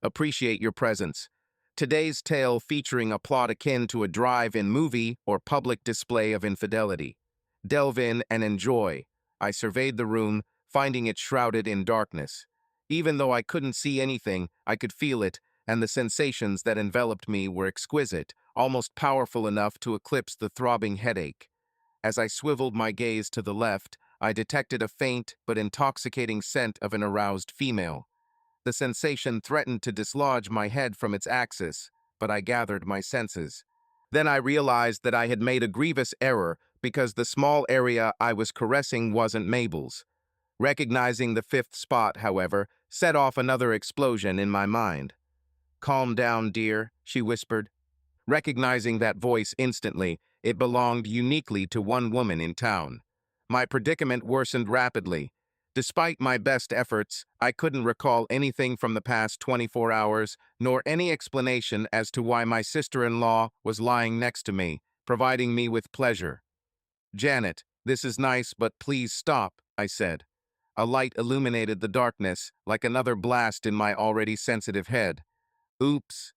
Appreciate your presence. Today's tale featuring a plot akin to a drive-in movie or public display of infidelity. Delve in and enjoy. I surveyed the room, finding it shrouded in darkness. Even though I couldn't see anything, I could feel it, and the sensations that enveloped me were exquisite, almost powerful enough to eclipse the throbbing headache. As I swiveled my gaze to the left, I detected a faint but intoxicating scent of an aroused female. The sensation threatened to dislodge my head from its axis, but I gathered my senses. Then I realized that I had made a grievous error because the small area I was caressing wasn't Mabel's. Recognizing the fifth spot, however, set off another explosion in my mind. "Calm down, dear," she whispered. Recognizing that voice instantly, it belonged uniquely to one woman in town. My predicament worsened rapidly. Despite my best efforts, I couldn't recall anything from the past 24 hours, nor any explanation as to why my sister-in-law was lying next to me, providing me with pleasure. "Janet, this is nice, but please stop," I said. A light illuminated the darkness, like another blast in my already sensitive head. "Oops.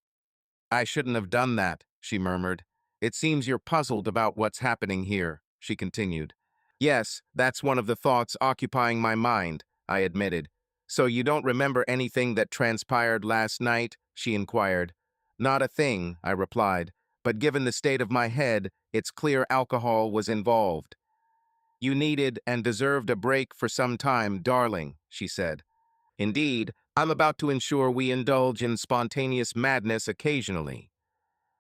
I shouldn't have done that," she murmured. "It seems you're puzzled about what's happening here," she continued. "Yes, that's one of the thoughts occupying my mind," I admitted. "So you don't remember anything that transpired last night?" she inquired. "Not a thing," I replied, "but given the state of my head, it's clear alcohol was involved." "You needed and deserved a break for some time, darling," she said. "Indeed, I'm about to ensure we indulge in spontaneous madness occasionally."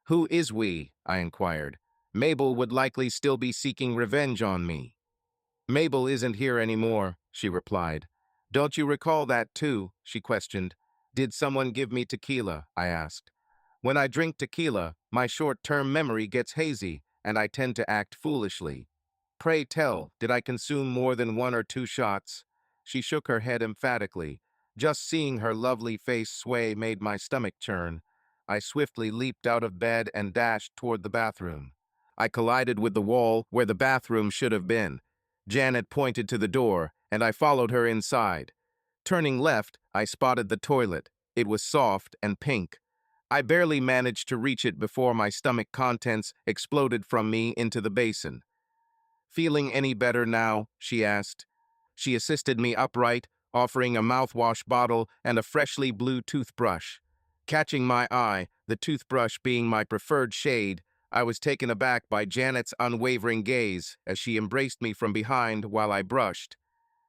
"Who is we?" I inquired. "Mabel would likely still be seeking revenge on me." "Mabel isn't here anymore," she replied. "Don't you recall that too?" she questioned. "Did someone give me tequila?" I asked. "When I drink tequila, my short-term memory gets hazy, and I tend to act foolishly. Pray tell, did I consume more than 1 or 2 shots?" She shook her head emphatically. Just seeing her lovely face sway made my stomach churn. I swiftly leaped out of bed and dashed toward the bathroom. I collided with the wall where the bathroom should have been. Janet pointed to the door, and I followed her inside. Turning left, I spotted the toilet. It was soft and pink. I barely managed to reach it before my stomach contents exploded from me into the basin. "Feeling any better now?" she asked. She assisted me upright, offering a mouthwash bottle and a freshly blue toothbrush. Catching my eye, the toothbrush being my preferred shade, I was taken aback by Janet's unwavering gaze as she embraced me from behind while I brushed.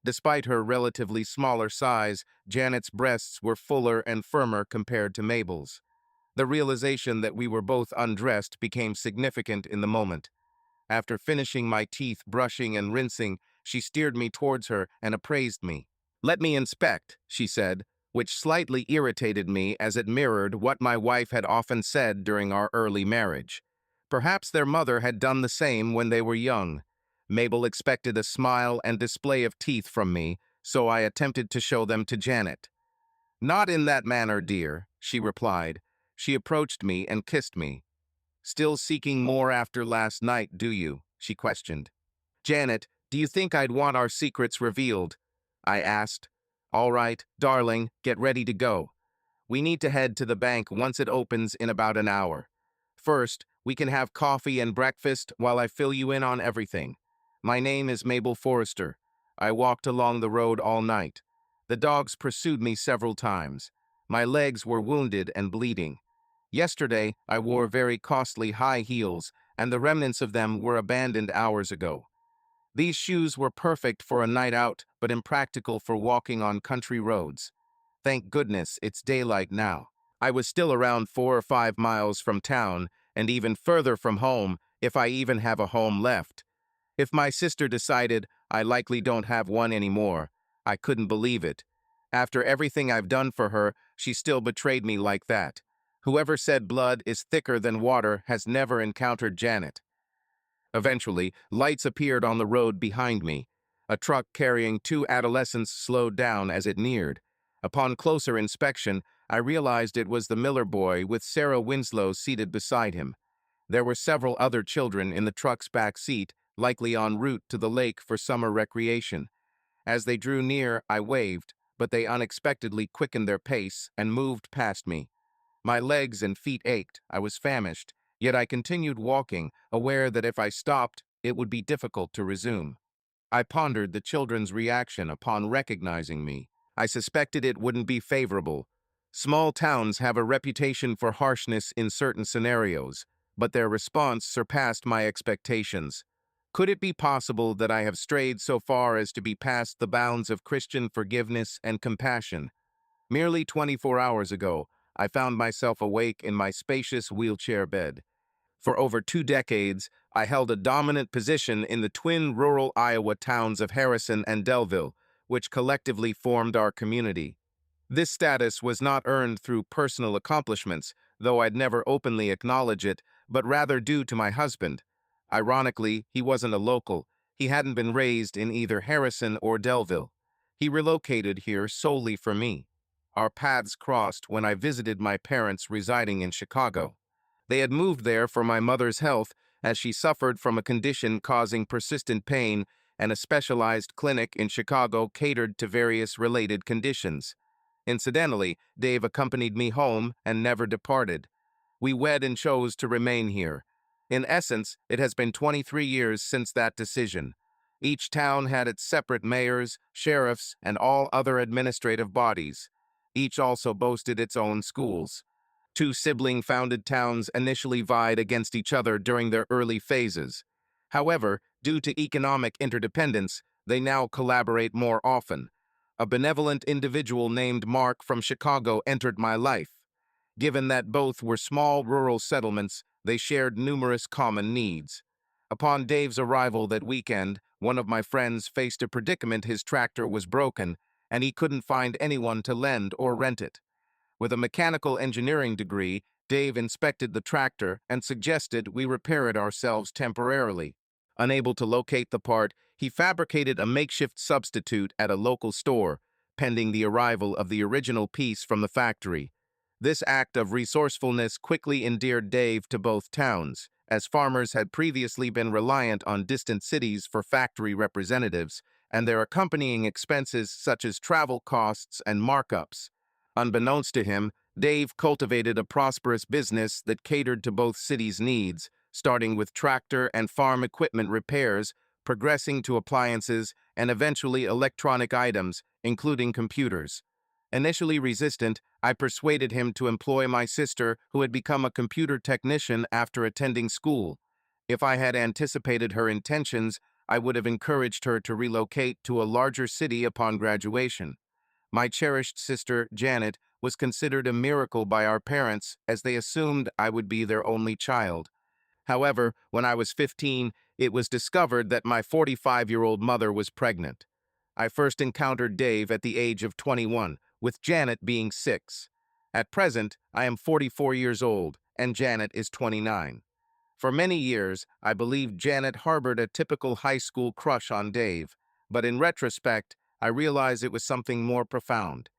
Despite her relatively smaller size, Janet's breasts were fuller and firmer compared to Mabel's. The realization that we were both undressed became significant in the moment. After finishing my teeth brushing and rinsing, she steered me towards her and appraised me. "Let me inspect," she said, which slightly irritated me as it mirrored what my wife had often said during our early marriage. Perhaps their mother had done the same when they were young. Mabel expected a smile and display of teeth from me, so I attempted to show them to Janet. "Not in that manner, dear," she replied. She approached me and kissed me. "Still seeking more after last night, do you?" she questioned. "Janet, do you think I'd want our secrets revealed?" I asked. "All right, darling, get ready to go. We need to head to the bank once it opens in about an hour. First, we can have coffee and breakfast while I fill you in on everything. My name is Mabel Forrester. I walked along the road all night. The dogs pursued me several times. My legs were wounded and bleeding. Yesterday, I wore very costly high heels, and the remnants of them were abandoned hours ago. These shoes were perfect for a night out, but impractical for walking on country roads. Thank goodness it's daylight now. I was still around 4 or 5 miles from town, and even further from home, if I even have a home left. If my sister decided I likely don't have one anymore, I couldn't believe it. After everything I've done for her, she still betrayed me like that. Whoever said blood is thicker than water has never encountered Janet. Eventually, lights appeared on the road behind me. A truck carrying 2 adolescents slowed down as it neared. Upon closer inspection, I realized it was the Miller boy with Sarah Winslow seated beside him. There were several other children in the truck's back seat, likely en route to the lake for summer recreation. As they drew near, I waved. but they unexpectedly quickened their pace and moved past me. My legs and feet ached, I was famished, yet I continued walking, aware that if I stopped, it would be difficult to resume. I pondered the children's reaction upon recognizing me. I suspected it wouldn't be favorable. Small towns have a reputation for harshness in certain scenarios, but their response surpassed my expectations. Could it be possible that I have strayed so far as to be past the bounds of Christian forgiveness and compassion? Merely 24 hours ago, I found myself awake in my spacious wheelchair bed. For over 2 decades, I held a dominant position in the twin rural Iowa towns of Harrison and Delville, which collectively formed our community. This status was not earned through personal accomplishments, though I'd never openly acknowledge it, but rather due to my husband. Ironically, he wasn't a local. He hadn't been raised in either Harrison or Delville. He relocated here solely for me. Our paths crossed when I visited my parents residing in Chicago. They had moved there for my mother's health, as she suffered from a condition causing persistent pain, and a specialized clinic in Chicago catered to various related conditions. Incidentally, Dave accompanied me home and never departed. We wed and chose to remain here. In essence, it has been 23 years since that decision. Each town had its separate mayors, sheriffs, and all other administrative bodies. Each also boasted its own schools. Two sibling-founded towns initially vied against each other during their early phases. However, due to economic interdependence, they now collaborate more often. A benevolent individual named Mark from Chicago entered my life. Given that both were small rural settlements, they shared numerous common needs. Upon Dave's arrival that weekend, one of my friends faced a predicament. His tractor was broken, and he couldn't find anyone to lend or rent it. With a mechanical engineering degree, Dave inspected the tractor and suggested we repair it ourselves temporarily. Unable to locate the part, he fabricated a makeshift substitute at a local store, pending the arrival of the original piece from the factory. This act of resourcefulness quickly endeared Dave to both towns, as farmers had previously been reliant on distant cities for factory representatives and their accompanying expenses such as travel costs and markups. Unbeknownst to him, Dave cultivated a prosperous business that catered to both cities' needs, starting with tractor and farm equipment repairs, progressing to appliances, and eventually electronic items, including computers. Initially resistant, I persuaded him to employ my sister, who had become a computer technician after attending school. If I had anticipated her intentions, I would have encouraged her to relocate to a larger city upon graduation. My cherished sister, Janet, was considered a miracle by our parents, as they assumed I would be their only child. However, when I was 15, it was discovered that my 45-year-old mother was pregnant. I first encountered Dave at the age of 21, with Janet being 6. At present, I am 44 years old, and Janet is 29. For many years, I believed Janet harbored a typical high school crush on Dave, but in retrospect, I realize it was something more profound.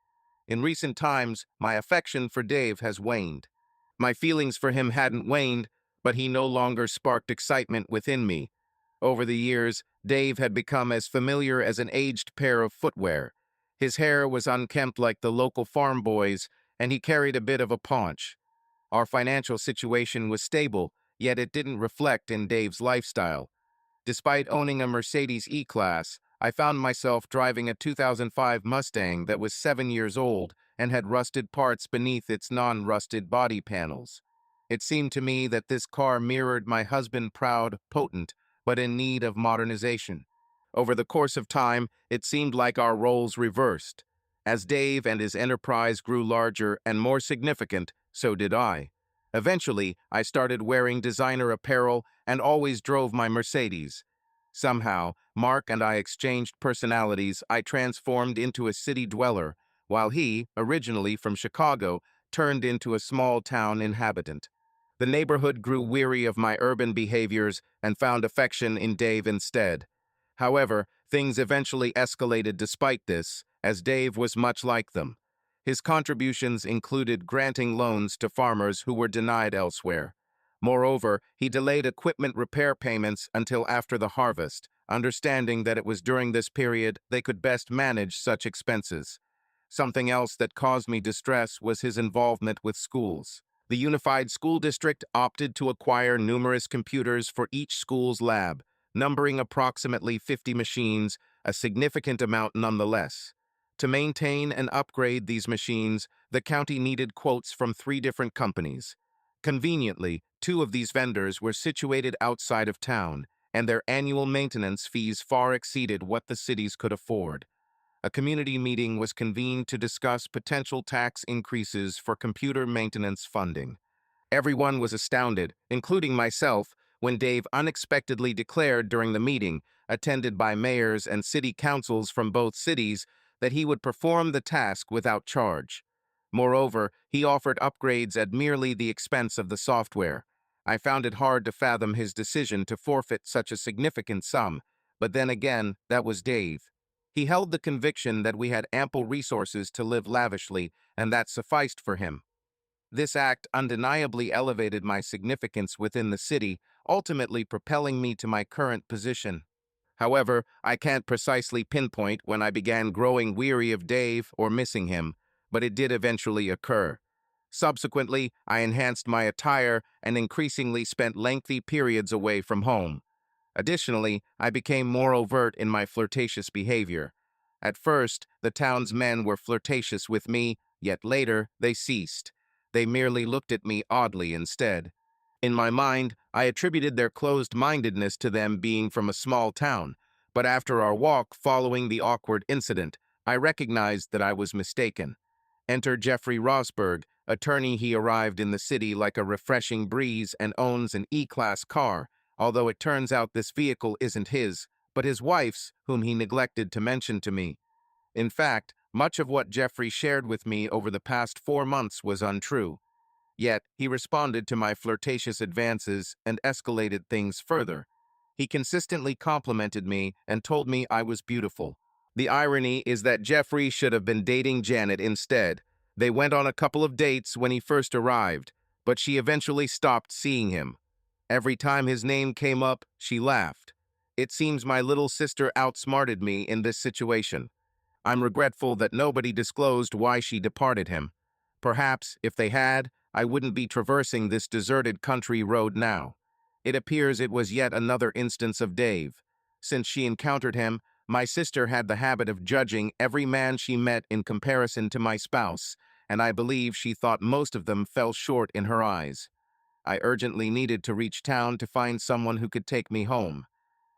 In recent times, my affection for Dave has waned. My feelings for him hadn't waned, but he no longer sparked excitement within me. Over the years, Dave had become as familiar as an aged pair of footwear. His hair was unkempt like the local farm boys, and he carried a bit of a paunch. Our financial situation was stable, yet it didn't reflect in Dave's lifestyle. Despite owning a Mercedes E-Class, I found myself driving a 2005 Mustang that was 7 years old and had rusted parts beneath its non-rusted body panels. It seemed to me that this car mirrored my husband, proud, potent, but in need of modernization. Over the course of time, it seemed like our roles reversed. As Dave and his enterprise grew larger and more significant, so did I. Eventually, I started wearing designer apparel and always drove my Mercedes. Somehow, Mark and I exchanged personalities. I transformed into a city dweller, while he, originally from Chicago, turned into a small-town inhabitant. The neighborhood grew weary of my urban behaviors and found affection in Dave instead. However, things eventually escalated despite this, as Dave was much like them. His contributions included granting loans to farmers who were denied elsewhere. Moreover, he delayed equipment repair payments until after the harvest, understanding that it was during this period they could best manage such expenses. Something else that caused me distress was his involvement with schools. The Unified School District opted to acquire numerous computers for each school's lab, numbering approximately 50 machines, a significant amount nonetheless. To maintain and upgrade these machines, the county needed quotes from 3 different companies. Conveniently, 2 of these vendors were situated outside of town, and their annual maintenance fees far exceeded what the cities could afford. A community meeting was convened to discuss potential tax increases for computer maintenance funding. Everyone was astounded, including myself, when Dave unexpectedly declared during the meeting, attended by mayors and city councils from both cities, that he would perform the task without charge. Moreover, he offered upgrades at merely the expense of the software. I found it hard to fathom his decision to forfeit such a significant sum, but then again, that was Dave. He held the conviction that we had ample resources to live lavishly, and that sufficed for him. This act undeniably elevated my significance within the city, ultimately propelling me to my current position. However, I can't precisely pinpoint when I began growing weary of Dave or missing him, but it did eventually occur. Subsequently, I enhanced my attire and increasingly spent lengthy periods away from home. Additionally, I became more overt in my flirtatious behavior. At first, the town's men were flirtatious with me, yet later they ceased. They merely looked at me oddly instead. In my mind, I attributed their closed-mindedness to them being from a small town, but after our walk following the awkward incident, I recognized that I was mistaken. Enter Jeffrey Rosberg, attorney. He arrived in the city like a refreshing breeze and owns an E-Class car, although it turns out this vehicle isn't his, but his wife's, whom he neglected to mention to me. In fact, much of what Jeffrey shared with me over the past 4 months was untrue. Yet, he responded to my flirtatious advances and escalated things further. He consistently complimented me and told me I was beautiful. The irony is that Jeffrey should have been dating Janet instead. They went on a couple of dates when he first arrived, but she eventually stopped seeing him. Every time his name came up, she laughed. It seems my little sister outsmarted me in this situation. I'm regretful that nobody disclosed why she departed him. Perhaps, if they had, I wouldn't be traversing this deserted country road now. It appears it was yet another instance of Dave. Since she encountered him, my sister had the habit of judging every man she met in comparison to my spouse, and I believe she thought most of them fell short in her eyes. I urgently needed to reach town to find someone who could take me home.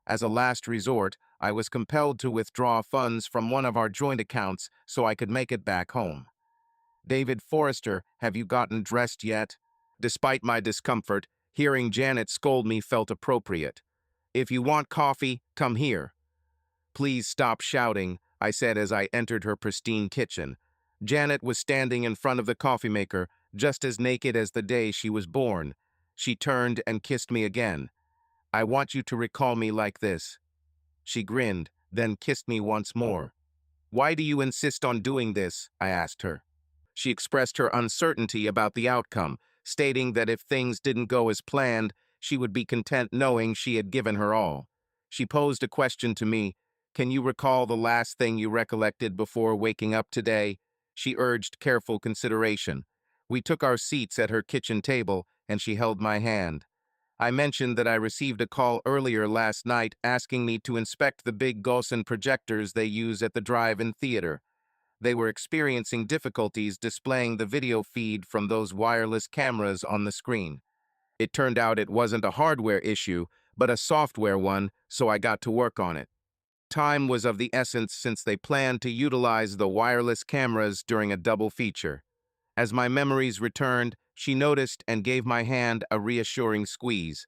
As a last resort, I was compelled to withdraw funds from one of our joint accounts so I could make it back home. David Forrester, have you gotten dressed yet? Despite my discomfort, hearing Janet scold me felt appropriate. If you want coffee, come here. Please stop shouting, I said as I entered her pristine kitchen. Janet was standing in front of the coffee maker, just as naked as the day she was born. She turned and kissed me again. I want you to recall me like this. She grinned, then kissed me once more. Why do you insist on doing this? I asked her. She expressed her uncertainty about the outcome, stating that if things didn't go as planned, she would be content knowing she had given her all. She posed a question to me. Can you recall the last thing you recollected before waking up today? She urged careful consideration. We took our seats at her kitchen table, and she held my hand. I mentioned that I received a call earlier last night asking me to inspect the big Gaussian projectors they use at the drive-in theater. They were experiencing difficulties displaying the video feed from those wireless cameras on the screen. It turned out it wasn't a hardware issue, but a software one, so I got to work on it. Time was of the essence since they planned to utilize the wireless cameras during a double feature. As my memories returned, she noticed and gave my hand a reassuring squeeze.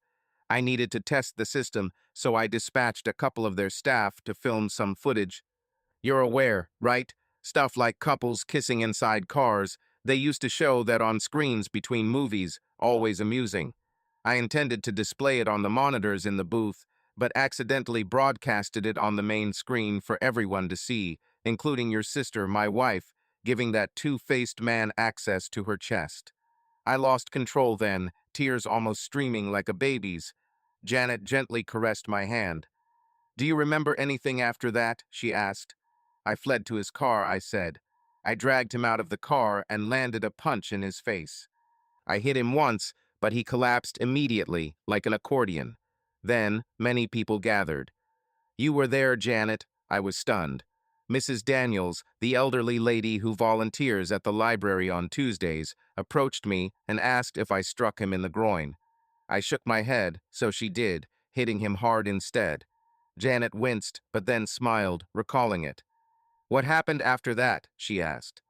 I needed to test the system, so I dispatched a couple of their staff to film some footage. You're aware, right? Stuff like couples kissing inside cars. They used to show that on screens between movies, always amusing. I intended to display it on the monitors in the booth, but accidentally broadcasted it on the main screen for everyone to see, including your sister, my wife, giving that two-faced man access to her chest. I lost control then, tears almost streaming like a baby's. Janet gently caressed my hand. Do you remember anything after that? She asked. I fled to his car, I said. I dragged him out of the car and landed a punch in his face. I hit him once, but he collapsed immediately, like an accordion. Then, many people gathered. You were there, Janet. I was stunned. Mrs. Daniels, the elderly lady who volunteers at the library on Tuesdays, approached me and asked if I struck him in the groin. I shook my head, so she did, hitting him hard instead. Janet winced, but then smiled, recalling it. What happened after that? She asked.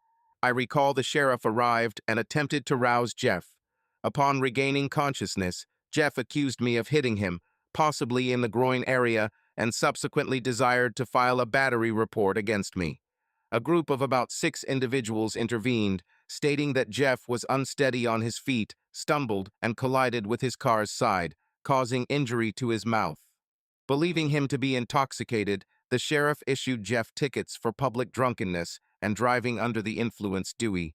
I recall the sheriff arrived and attempted to rouse Jeff. Upon regaining consciousness, Jeff accused me of hitting him, possibly in the groin area, and subsequently desired to file a battery report against me. A group of about 6 individuals intervened, stating that Jeff was unsteady on his feet, stumbled, and collided with his car's side, causing injury to his mouth. Believing him to be intoxicated, the sheriff issued Jeff tickets for public drunkenness and driving under the influence Dewey.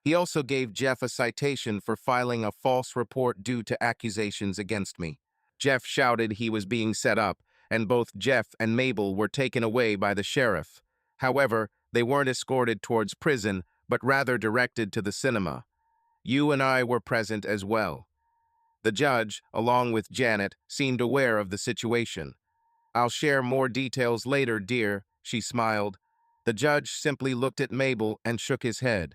He also gave Jeff a citation for filing a false report due to accusations against me. Jeff shouted he was being set up, and both Jeff and Mabel were taken away by the sheriff. However, they weren't escorted towards prison, but rather directed to the cinema. You and I were present as well. The judge, along with Janet, seemed aware of the situation. I'll share more details later, dear, she smiled. The judge simply looked at Mabel and shook his head.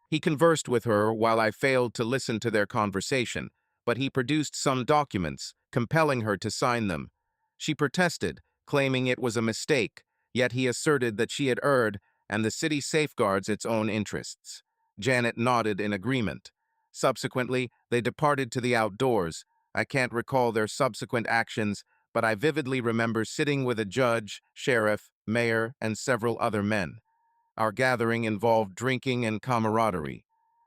He conversed with her while I failed to listen to their conversation, but he produced some documents, compelling her to sign them. She protested, claiming it was a mistake, yet he asserted that she had erred and the city safeguards its own interests. Janet nodded in agreement. Subsequently, they departed to the outdoors. I can't recall their subsequent actions, but I vividly remember sitting with a judge, sheriff, mayor, and several other men. Our gathering involved drinking and camaraderie.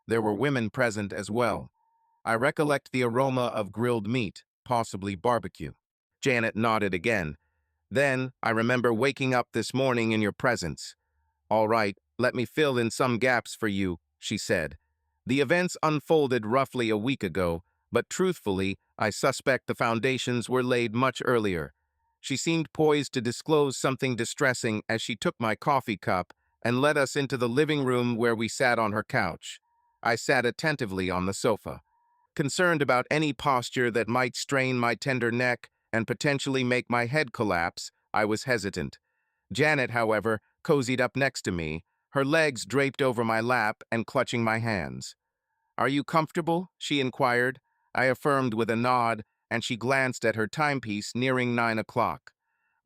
There were women present as well. I recollect the aroma of grilled meat, possibly barbecue. Janet nodded again. Then, I remember waking up this morning in your presence. All right, let me fill in some gaps for you, she said. The events unfolded roughly a week ago, but truthfully, I suspect the foundations were laid much earlier. She seemed poised to disclose something distressing as she took my coffee cup and led us into the living room where we sat on her couch. I sat attentively on the sofa. Concerned about any posture that might strain my tender neck and potentially make my head collapse, I was hesitant. Janet, however, cozied up next to me, her legs draped over my lap and clutching my hands. Are you comfortable? She inquired. I affirmed with a nod, and she glanced at her timepiece nearing 9 o'clock.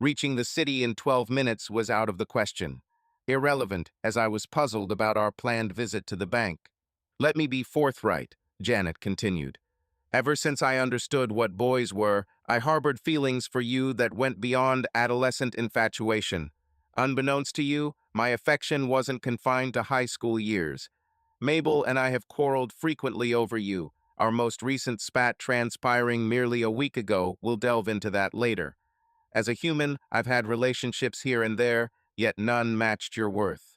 Reaching the city in 12 minutes was out of the question. Irrelevant, as I was puzzled about our planned visit to the bank. Let me be forthright, Janet continued. Ever since I understood what boys were, I harbored feelings for you that went beyond adolescent infatuation. Unbeknownst to you, my affection wasn't confined to high school years. Mabel and I have quarreled frequently over you. Our most recent spat transpiring merely a week ago will delve into that later. As a human, I've had relationships here and there, yet none matched your worth.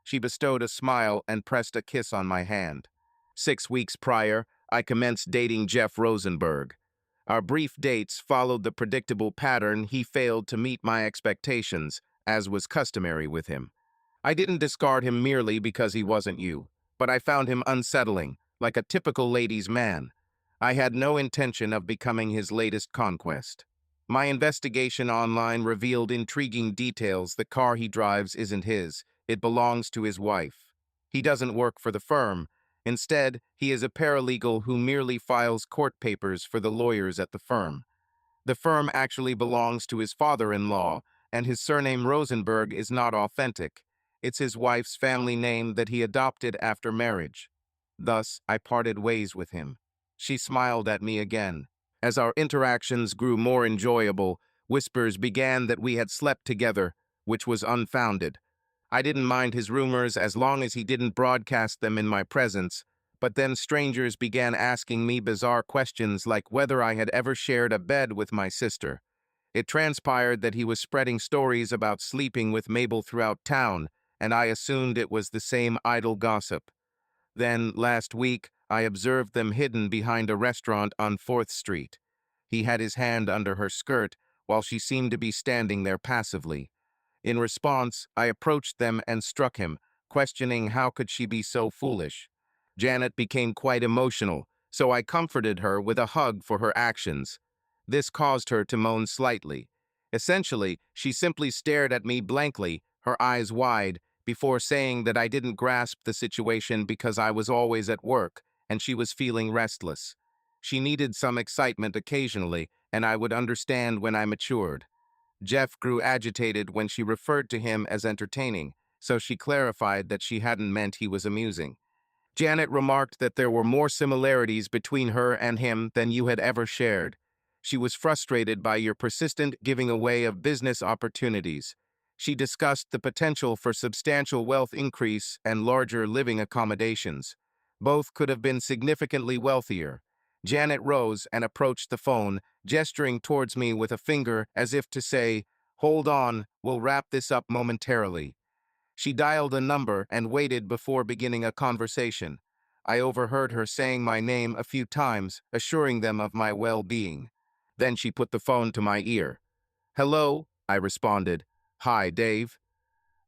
She bestowed a smile and pressed a kiss on my hand. 6 weeks prior, I commenced dating Jeff Rosenberg. Our brief dates followed the predictable pattern. He failed to meet my expectations, as was customary with him. I didn't discard him merely because he wasn't you, but I found him unsettling, like a typical ladies' man. I had no intention of becoming his latest conquest. My investigation online revealed intriguing details. The car he drives isn't his. It belongs to his wife. He doesn't work for the firm. Instead, he is a paralegal who merely files court papers for the lawyers at the firm. The firm actually belongs to his father-in-law, and his surname Rosenberg is not authentic. It's his wife's family name that he adopted after marriage. Thus, I parted ways with him. She smiled at me again. As our interactions grew more enjoyable, whispers began that we had slept together, which was unfounded. I didn't mind his rumors as long as he didn't broadcast them in my presence, but then strangers began asking me bizarre questions like whether I had ever shared a bed with my sister. It transpired that he was spreading stories about sleeping with Mabel throughout town, and I assumed it was the same idle gossip. Then, last week, I observed them hidden behind a restaurant on 4th Street. He had his hand under her skirt, while she seemed to be standing there passively. In response, I approached them and struck him, questioning how could she be so foolish. Janet became quite emotional, so I comforted her with a hug for her actions. This caused her to moan slightly. Essentially, she simply stared at me blankly, her eyes wide, before saying that I didn't grasp the situation because I was always at work, and she was feeling restless. She needed some excitement occasionally, and I would understand when I matured. Jeff grew agitated when she referred to him as entertaining, so she clarified that she hadn't meant he was amusing. Janet remarked that there were more similarities between her and him than you had ever shared. She was frustrated by your persistent giving away of business opportunities. She discussed the potential for substantial wealth increase and larger living accommodations. Both could have been significantly wealthier. Janet rose and approached the phone, gesturing towards me with a finger as if to say, "Hold on, we'll wrap this up momentarily." She dialed a number and waited before beginning a conversation. I overheard her saying my name a few times, assuring them of my well-being. Then she put the phone to my ear. "Hello," I responded. "Hi, Dave.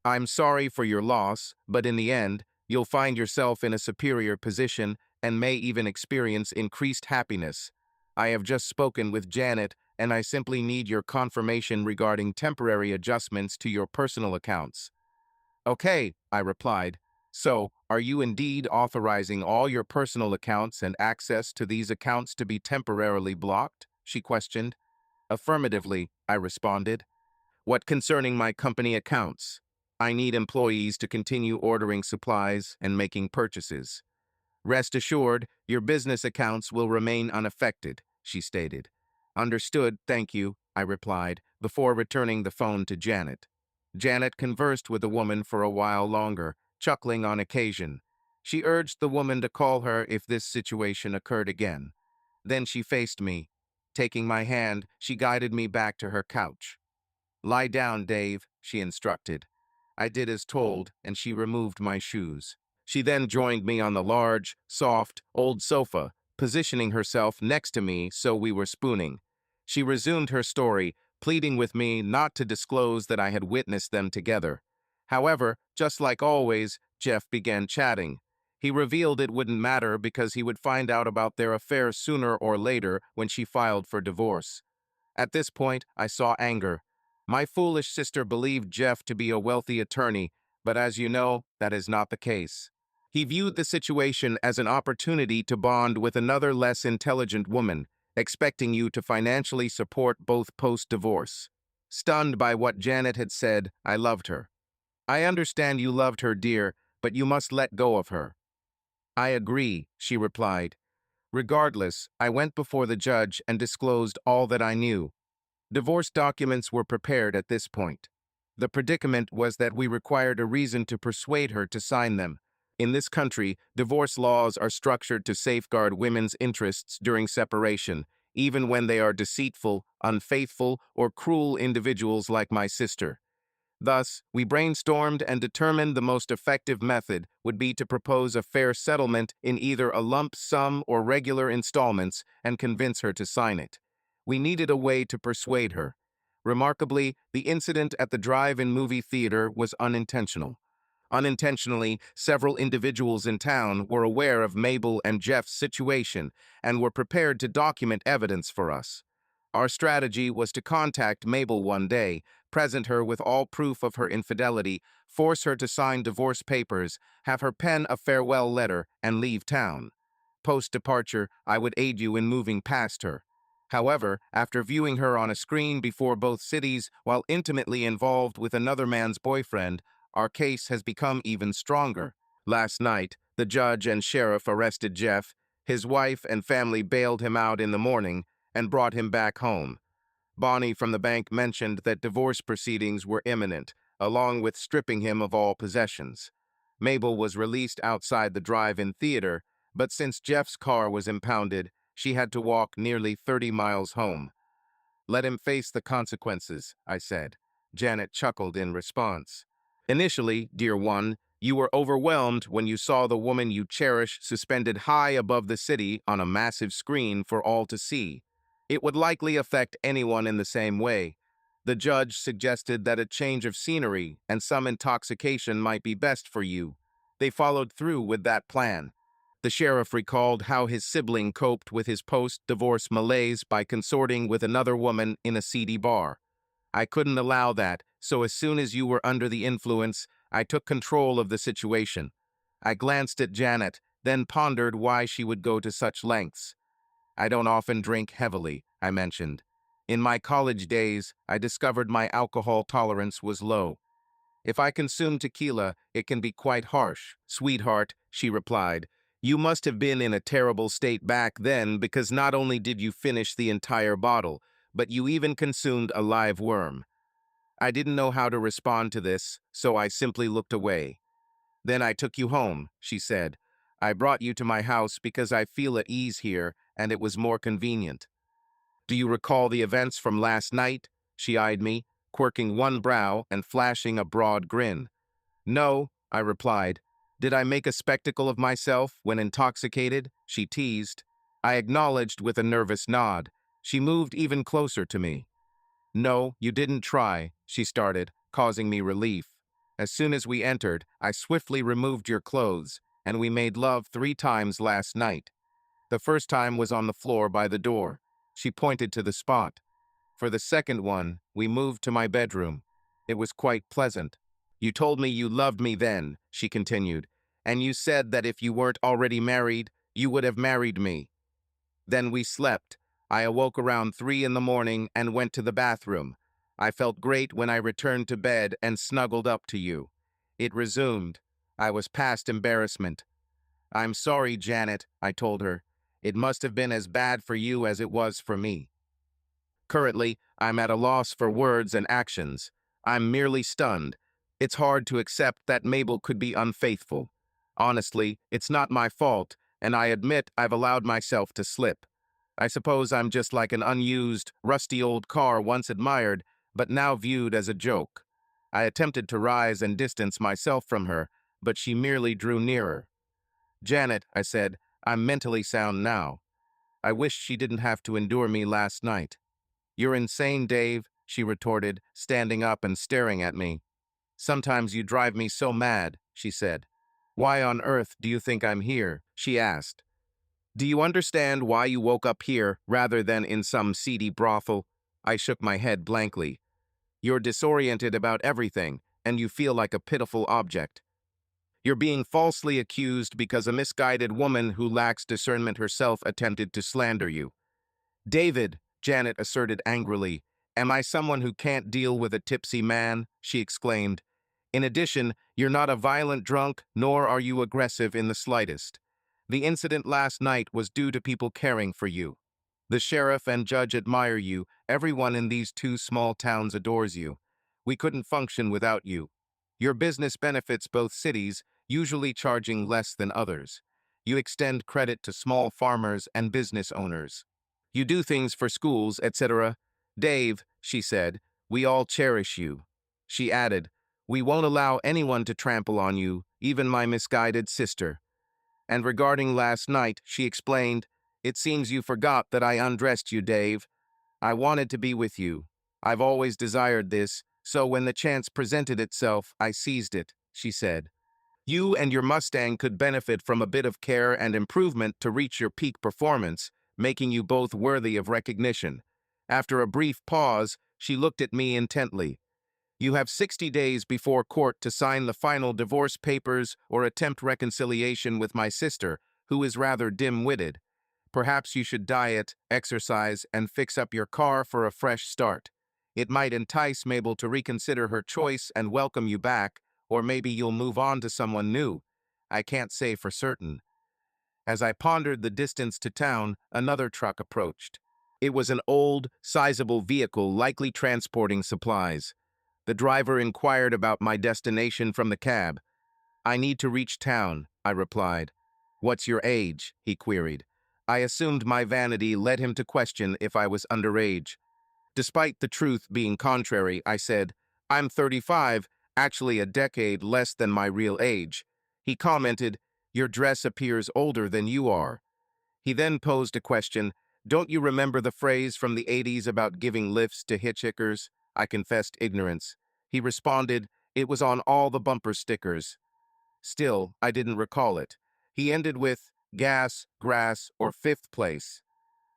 I'm sorry for your loss, but in the end, you'll find yourself in a superior position and may even experience increased happiness. I have just spoken with Janet, and I simply need your confirmation regarding temporary adjustments to your personal accounts." "Okay," I replied. "So, are you indeed authorizing all your personal accounts and access to these accounts to be temporarily blocked?" she questioned. "Affirmatively," I responded. "What concerning my company accounts? I need employees to continue ordering supplies and making purchases." "Rest assured, your business accounts will remain unaffected," she stated. "Understood, thank you," I replied, before returning the phone to Janet. Janet conversed with the woman for a while longer, chuckling on occasion. She urged the woman to call her if this situation occurred again. Then she faced me. Taking my hand, she guided me back to her couch. "Lie down, Dave," she instructed. I did as told, and she removed my shoes. She then joined me on the large, soft, old sofa, positioning herself next to me so we were spooning. She resumed her story, pleading with me not to disclose that I had witnessed them together. However, just like always, Jeff began chatting. He revealed it wouldn't matter because he would find out about their affair sooner or later when she filed for divorce. At this point, I saw anger. My foolish sister believed Jeff to be a wealthy attorney, but as you know, that is not the case. He viewed the situation as an opportunity to bond with another less intelligent woman, expecting you to financially support both post-divorce. Stunned by what Janet had said, I loved her. "I understand you loved her, dear, but you must let go of her." "I agree," she replied. Regardless, I went before the judge and disclosed all that I knew. Divorce documents were prepared at this point. The predicament was that we required a reason to persuade her to sign them. In this country, divorce laws are structured to safeguard women's interests during separation, even when they are deceitful, unfaithful, or cruel individuals like my sister. Thus, we brainstormed and determined the most effective method would be to propose a fair settlement in either a lump sum or regular installments and convince her to sign it. We needed a way to persuade her. Remarkably, the incident at the drive-in movie theater was unintentional. Unintentionally, several individuals in town were aware of Mabel and Jeff's situation and were prepared to document evidence for us. Our strategy was to contact Mabel one day, present her with all proof of her infidelity, force her to sign divorce papers, have her pen a farewell letter, and leave town. Post-departure, I would aid you in moving past her. However, after viewing her on a screen before both cities while intimately involved with another man's boyfriend, our case has become even stronger. Last night, the judge and sheriff arrested Jeff. His wife and family bailed him out in the morning and brought him back home. Bonnie from the bank mentioned that divorce proceedings were imminent, along with stripping him of all possessions. Mabel was released outside the drive-in theater, but since Jeff's car was impounded, she had to walk nearly 30 miles home. "Let him face the consequences," I said. Janet chuckled in response. "Initially, dear one, you were overwhelmed when you saw the woman you cherish suspended high above the city on a massive screen for all to see. It would likely affect anyone in the same way. The judge suggested that a change of scenery and some intoxication might be best for you. They followed through with that plan. The sheriff recalled how his sibling coped with his post-divorce malaise by consorting with another woman in a seedy bar. I couldn't allow that, so as soon as you were under the influence, I took control of the situation. I glanced at Janet, then pondered why she would go to such lengths. I don't often drink heavily, I mentioned. In my college days, I discovered my alcohol tolerance was low. If I consume tequila, it can be quite harsh. Sweetheart, she replied, you must have been in a terrible state back then because not only did you finish the entire bottle, but you even consumed a live worm. I didn't know how to respond to this, so I simply looked away. Then I took you home, she said. I brought you to my house because I feel at ease here and it was more convenient. Do you recall the events from last night? She eyed me, quirking one brow and flashing a broad grin. No, I replied. Did I make a spectacle of myself when intoxicated? She teased. I acknowledged with a nervous nod. She moved even closer to me. No, you didn't try, she started, causing me relief. As soon as we entered, I swiftly removed your clothes, and we made love 3 times last night. The first time was on the floor by the door. She pointed to the spot. For the second one, we moved to my bedroom. It was quite pleasant. You told me you loved me then, she continued, and you said that if you weren't already married, you would have married me. Then we slept. I awoke around 3 in the morning and went to the bathroom. I felt great when I returned to bed and snuggled up to you. It resumed. I was past embarrassment. I'm sorry, Janet, I told her. It must have been as bad for you as it was for me. Currently, I'm at a loss for words and actions. I'm merely stunned. It's hard to accept that Mabel could be unfaithful. Honestly, it's not my fault, and I admit I've allowed myself to slip. I suppose I'm just like an unused, rusty old car once admired, but now viewed as a joke. I attempted to rise and distance myself from her, but she merely drew nearer. Janet, I said, I'm mentally sound now. I wish she didn't have to endure me last night. You're insane, Dave, she retorted, standing up and staring at me. Sometimes you drive me so mad, she said. Why on earth do you think I'm here? She asked. Do you understand why you woke up here rather than in some seedy brothel? I shook my head blankly. You're disoriented about everything, and you feel like a pitiful object. You're being falsely accused because a misguided woman who lacks discernment herself attempted to slander you. David, Janet asserted angrily, am I someone who can't deal with a tipsy man? She exclaimed. In addition, you're not a violent drunk, nor are you aggressive in the slightest. The incident last night was due to people caring for you. The sheriff and judge admire you. Everyone in these 2 small towns adores you. We couldn't function without you. Your business benefits both cities, usually charging less than others. You extend credit to small farmers and business owners. You do things for schools, etc. Dave, she said, we all cherish you. She added, we won't allow anyone to trample on you, even my misguided sister. And regarding last night, she explained, it seems you forgot that I undressed you, Dave. I wanted to be with you. I've always desired this, so when the chance presented itself, I seized it, she said. You and your Mustang could benefit from a bit of care and improvement to reach your peak performance, making you both worthy of recognition. After a brief pause, she looked at me intently. You have 60 days before court to sign the final divorce papers or attempt reconciliation with my sister, who is rather dim-witted. Perhaps you should diet, exercise, and fix up your car for a fresh start. It might entice Mabel to reconsider her choice and welcome you back, or maybe you'll move on to someone new. I can't say for certain. As I pondered the distance to town, another truck approached. It was an old, sizable vehicle likely transporting supplies. The driver inquired about my destination from the cab. I need to reach town, I replied. What's your age? He queried. I assumed my vanity led him to question if I was underage. Despite the truth being contrary, I said, I'm 35, actually a decade less than my real age. He commented, your dress appears older than you are. He then posed a question, don't you remember the phrase from the 80s about giving lifts to hitchhikers? I confessed ignorance. He responded, "It was on all the bumper stickers." Still, I didn't recall it. He ended with, "gas, grass, or fifth place."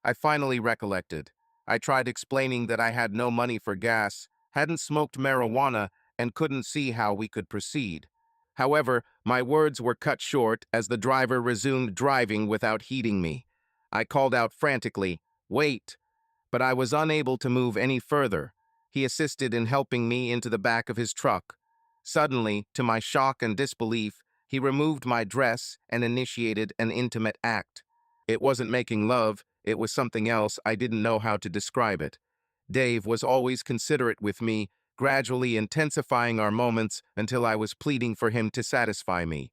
I finally recollected. I tried explaining that I had no money for gas, hadn't smoked marijuana, and couldn't see how we could proceed. However, my words were cut short as the driver resumed driving without heeding me. I called out frantically, "Wait!" but I was unable to move any further. He assisted in helping me into the back of his truck. Suddenly, to my shock and disbelief, he removed my dress and initiated an intimate act. It wasn't making love, it was something else. I didn't know how to describe it. Dave was always considerate with me, gradually intensifying our moments until I was pleading for him to satisfy me.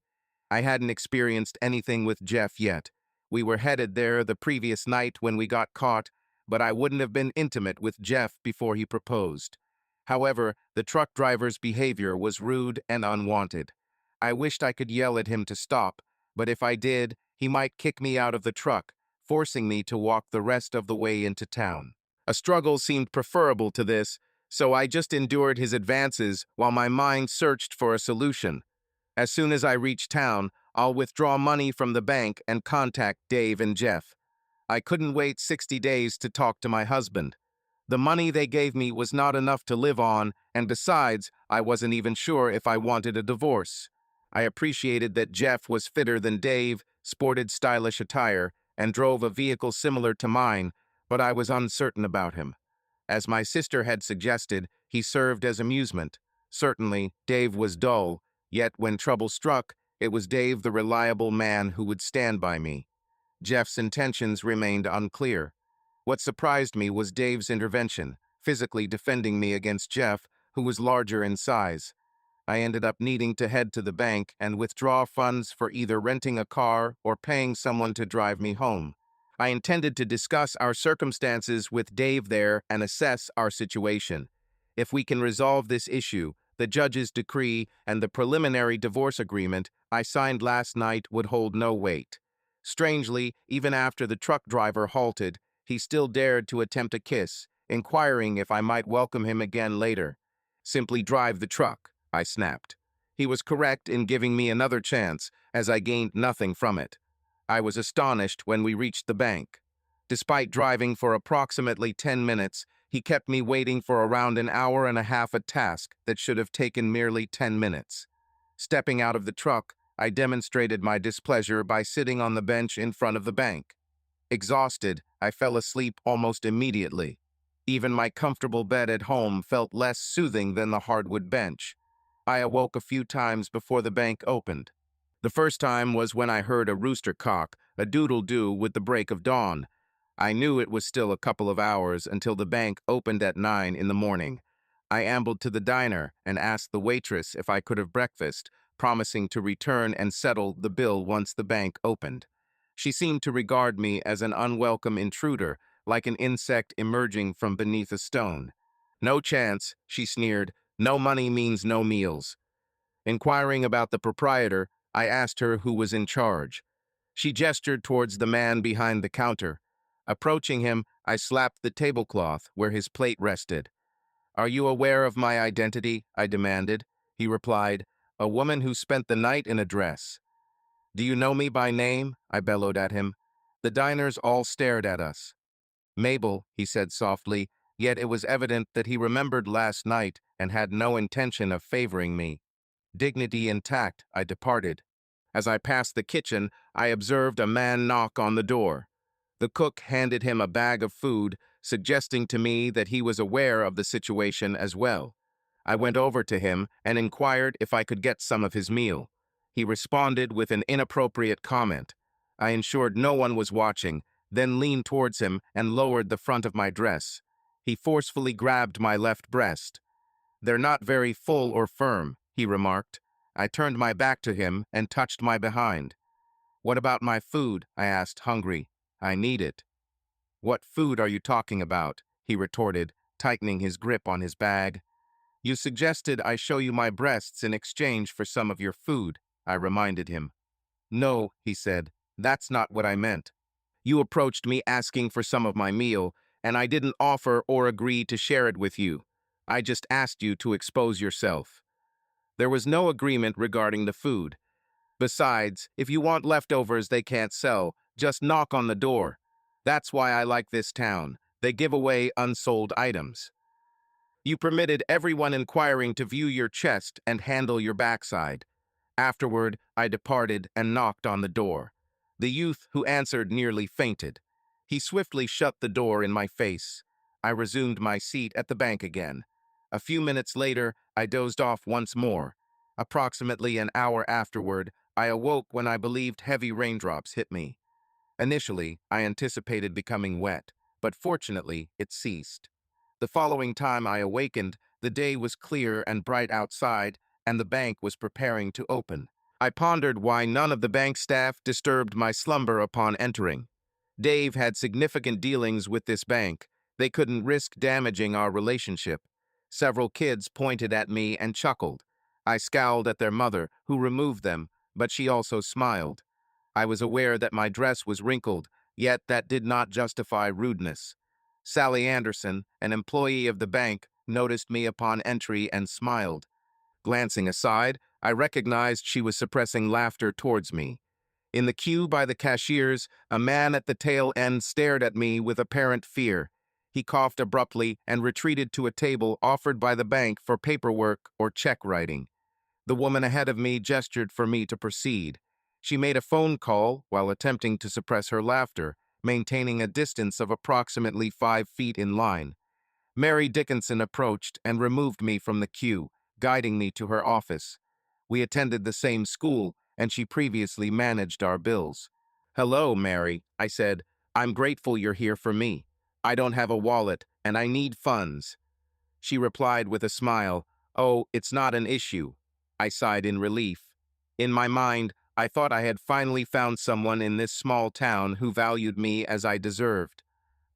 I hadn't experienced anything with Jeff yet. We were headed there the previous night when we got caught, but I wouldn't have been intimate with Jeff before he proposed. However, the truck driver's behavior was rude and unwanted. I wished I could yell at him to stop, but if I did, he might kick me out of the truck, forcing me to walk the rest of the way into town. A struggle seemed preferable to this, so I just endured his advances while my mind searched for a solution. As soon as I reach town, I'll withdraw money from the bank and contact Dave and Jeff. I couldn't wait 60 days to talk to my husband. The money they gave me was not enough to live on, and besides, I wasn't even sure if I wanted a divorce. I appreciated that Jeff was fitter than Dave, sported stylish attire, and drove a vehicle similar to mine, but I was uncertain about him. As my sister had suggested, he served as amusement. Certainly, Dave was dull, yet when trouble struck, it was Dave the reliable man who would stand by me. Jeff's intentions remained unclear. What surprised me was Dave's intervention, physically defending me against Jeff, who was larger in size. I ended up needing to head to the bank and withdraw funds for either renting a car or paying someone to drive me home. I intended to discuss our circumstances with Dave there and assess our situation. If we can resolve this issue, the judge's decree and the preliminary divorce agreement I signed last night would hold no weight. Strangely, even after the truck driver halted, he still dared to attempt a kiss, inquiring if I might welcome him again later. "Simply drive the truck," I snapped. He was correct in giving me another chance, as I gained nothing from it. I was astonished when we reached the bank. Despite driving for approximately 10 minutes, he kept me waiting for around an hour and a half, a task that should have taken merely 10 minutes. Stepping out of the truck, I demonstrated my displeasure by sitting on the bench in front of the bank. Exhausted, I fell asleep almost immediately. Even my comfortable bed at home felt less soothing than the hardwood bench. I awoke a few times before the bank opened. The first time was when I heard a rooster cock, a doodle-doo with the break of dawn. I knew it was still a couple of hours until the bank opened at 9 in the morning. I ambled to the diner and asked the waitress if I could have breakfast, promising to return and settle the bill once the bank opened. She seemed to regard me as an unwelcome intruder, like an insect emerging from beneath a stone. "No chance," she sneered. "No money means no meals." Inquiring about the proprietor, I asked her who was in charge. She gestured towards the man behind the counter. Approaching him, I slapped the tablecloth where his plate rested. "Are you aware of my identity?" I demanded. He replied, "A woman who spent the night in a dress." "Do you know me by name?" I bellowed at him. The diners all stared at us. "Mabel," he said softly, yet it was evident that he remembered last night and had no intention of favoring me. Dignity intact, I departed. As I passed the kitchen, I observed a man knock on the door. The cook handed him a bag of food, suggesting to me that he was aware of the situation as well. I went over to him and inquired if I could get some of his meal. He responded with an inappropriate comment. I ensured no one was watching, then leaned towards him and lowered the front of my dress. He forcefully grabbed my left breast. "They're not very full or firm," he remarked. I turned my back to him and touched my behind. "What about my food?" I asked, hungry. "I need it." "What food are you talking about?" he retorted, tightening his grip on his bag. "You suggested I show you my breasts in exchange for some of your food," I reminded him. "No," he said, "that's not what I meant. You approached me asking for some of my meal, and I didn't offer or agree to share it with you. I just asked you to expose yourself. There was no agreement regarding the food. Besides, if you want leftovers they can't sell, just knock on the door. That's why I like this town. They give away unsold items. You permitted everyone inquiring to view your chest and handle your backside. Afterward, I departed and knocked on the door. The youth who answered nearly fainted. He swiftly shut the door in my face. I resumed my seat at the bank again. A few minutes later, I dozed off once more. Approximately an hour afterward, I awoke when I believed heavy raindrops hit me. Initially, I anticipated becoming wet, but fortunately, it ceased. The following time I awakened, the day was clear and bright outside, and the bank was preparing to open. I pondered why none of the bank staff disturbed my slumber upon entering. Dave had significant dealings with this bank. They couldn't risk damaging our relationship. Several kids pointed at me and chuckled. I scowled at their mother, who removed them, but she also smiled. I was aware that my dress was wrinkled, yet that did not justify rudeness. Sally Anderson, an employee of the bank, noticed me upon entry and smiled. Glancing aside, I recognized she was suppressing laughter towards me. In the queue by the cashiers, a man at the tail end stared at me with apparent fear. He coughed abruptly and retreated to a table offered by the bank for paperwork or check writing. The woman ahead of me gestured for me to proceed. She made a phone call while attempting to suppress her laughter, maintaining a distance of approximately 5 feet in line. Mary Dickinson approached and removed me from the queue, guiding me to her office. We attended the same school, and she previously managed our bills. "Hello, Mary," I said. "I'm grateful you're here for me. I don't have a wallet, and I need funds." She replied with a smile, "Oh, it's not an issue." I sighed in relief. In my mind, I thought I had finally found someone in this small town who valued me as I deserved.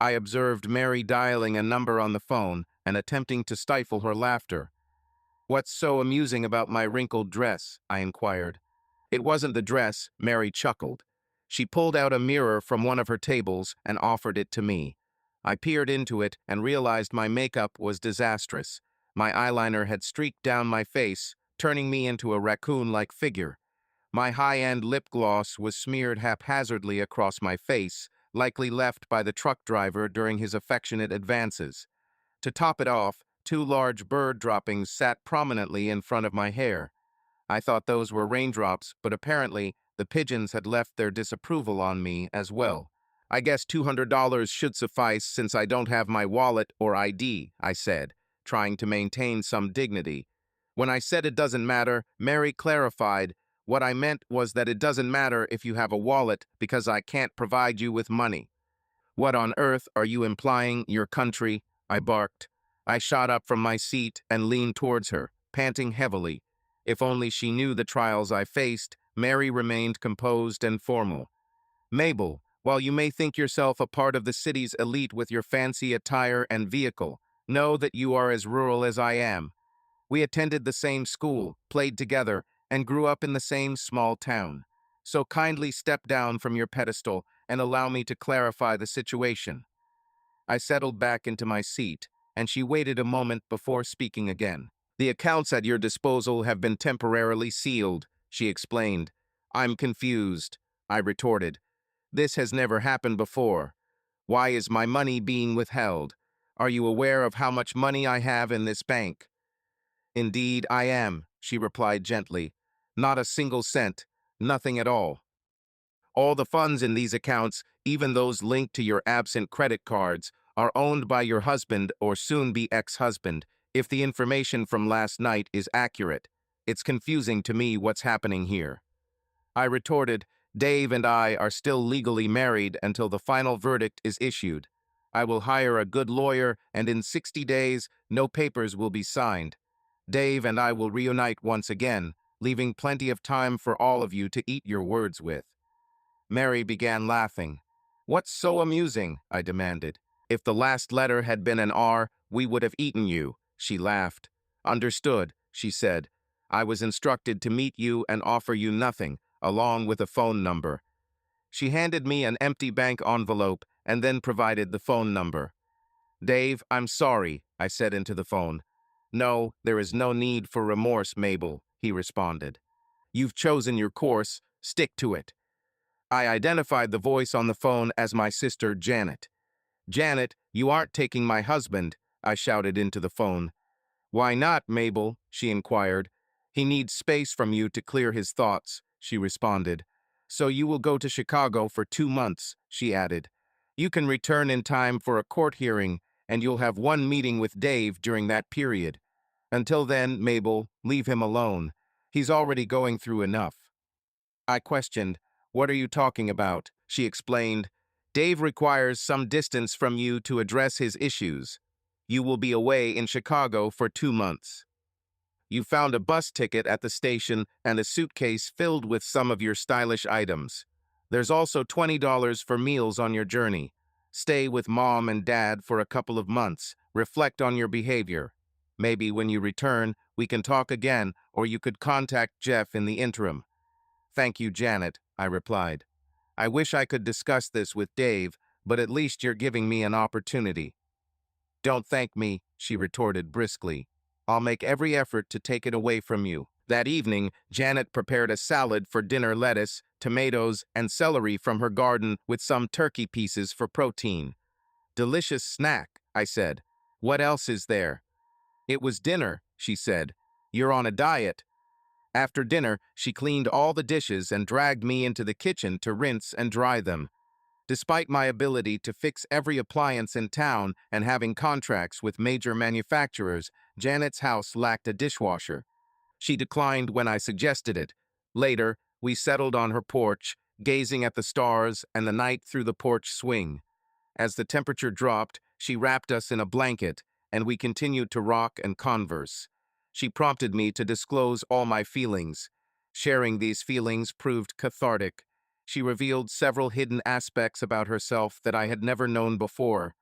I observed Mary dialing a number on the phone and attempting to stifle her laughter. "What's so amusing about my wrinkled dress?" I inquired. "It wasn't the dress," Mary chuckled. She pulled out a mirror from one of her tables and offered it to me. I peered into it and realized my makeup was disastrous. My eyeliner had streaked down my face, turning me into a raccoon-like figure. My high-end lip gloss was smeared haphazardly across my face, likely left by the truck driver during his affectionate advances. To top it off, 2 large bird droppings sat prominently in front of my hair. I thought those were raindrops, but apparently the pigeons had left their disapproval on me as well. "I guess $200 should suffice since I don't have my wallet or ID," I said, trying to maintain some dignity. When I said it doesn't matter, Mary clarified, "What I meant was that it doesn't matter if you have a wallet because I can't provide you with money." "What on earth are you implying, your country?" I barked. I shot up from my seat and leaned towards her, panting heavily. If only she knew the trials I faced, Mary remained composed and formal. "Mabel, while you may think yourself a part of the city's elite with your fancy attire and vehicle, know that you are as rural as I am. We attended the same school, played together, and grew up in the same small town. So kindly step down from your pedestal and allow me to clarify the situation." I settled back into my seat, and she waited a moment before speaking again. "The accounts at your disposal have been temporarily sealed," she explained. "I'm confused," I retorted. "This has never happened before. Why is my money being withheld? Are you aware of how much money I have in this bank?" "Indeed, I am," she replied gently. "Not a single cent, nothing at all. All the funds in these accounts, even those linked to your absent credit cards, are owned by your husband or soon-be ex-husband, if the information from last night is accurate. It's confusing to me what's happening here." I retorted, "Dave and I are still legally married until the final verdict is issued. I will hire a good lawyer, and in 60 days, no papers will be signed. Dave and I will reunite once again, leaving plenty of time for all of you to eat your words with." Mary began laughing. "What's so amusing?" I demanded. "If the last letter had been an R, we would have eaten you," she laughed. "Understood," she said. "I was instructed to meet you and offer you nothing, along with a phone number." She handed me an empty bank envelope and then provided the phone number. "Dave, I'm sorry," I said into the phone. No, there is no need for remorse, Mabel, he responded. You've chosen your course, stick to it. I identified the voice on the phone as my sister, Janet. Janet, you aren't taking my husband, I shouted into the phone. Why not, Mabel? She inquired. He needs space from you to clear his thoughts, she responded. So you will go to Chicago for 2 months, she added. You can return in time for a court hearing, and you'll have one meeting with Dave during that period. Until then, Mabel, leave him alone. He's already going through enough. I questioned, What are you talking about? She explained, Dave requires some distance from you to address his issues. You will be away in Chicago for 2 months. You found a bus ticket at the station and a suitcase filled with some of your stylish items. There's also $20 for meals on your journey. Stay with mom and dad for a couple of months. Reflect on your behavior. Maybe when you return, we can talk again, or you could contact Jeff in the interim. Thank you, Janet, I replied. I wish I could discuss this with Dave, but at least you're giving me an opportunity. Don't thank me, she retorted briskly. I'll make every effort to take it away from you. That evening, Janet prepared a salad for dinner: lettuce, tomatoes, and celery from her garden with some turkey pieces for protein. Delicious snack, I said. What else is there? It was dinner, she said. You're on a diet. After dinner, she cleaned all the dishes and dragged me into the kitchen to rinse and dry them. Despite my ability to fix every appliance in town and having contracts with major manufacturers, Janet's house lacked a dishwasher. She declined when I suggested it. Later, we settled on her porch, gazing at the stars and the night through the porch swing. As the temperature dropped, she wrapped us in a blanket, and we continued to rock and converse. She prompted me to disclose all my feelings. Sharing these feelings proved cathartic. She revealed several hidden aspects about herself that I had never known before.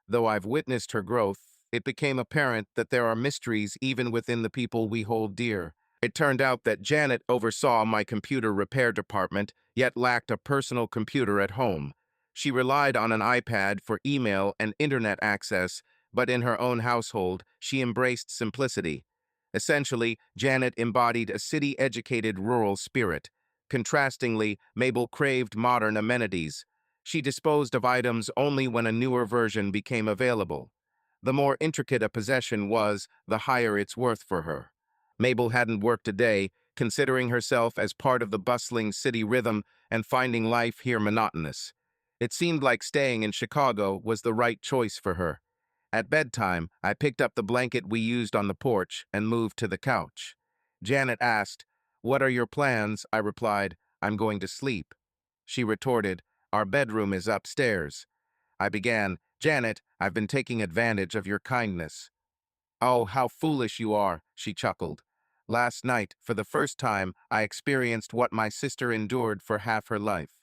Though I've witnessed her growth, it became apparent that there are mysteries even within the people we hold dear. It turned out that Janet oversaw my computer repair department, yet lacked a personal computer at home. She relied on an iPad for email and internet access, but in her own household, she embraced simplicity. Essentially, Janet embodied a city-educated rural spirit. Contrastingly, Mabel craved modern amenities. She disposed of items only when a newer version became available. The more intricate a possession was, the higher its worth for her. Mabel hadn't worked a day, considering herself as part of the bustling city rhythm and finding life here monotonous. It seemed like staying in Chicago was the right choice for her. At bedtime, I picked up the blanket we used on the porch and moved to the couch. Janet asked, What are your plans? I replied, I'm going to sleep. She retorted, Our bedroom is upstairs. I began, Janet, I've been taking advantage of your kindness. Oh, how foolish you are, she chuckled. Last night, for the first time, I experienced what my sister endured for half her life.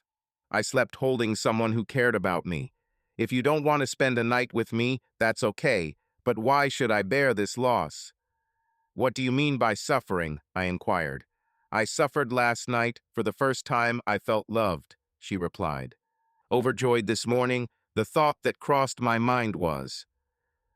I slept holding someone who cared about me. If you don't want to spend a night with me, that's okay, but why should I bear this loss? What do you mean by suffering? I inquired. I suffered last night. For the first time, I felt loved, she replied. Overjoyed this morning, the thought that crossed my mind was,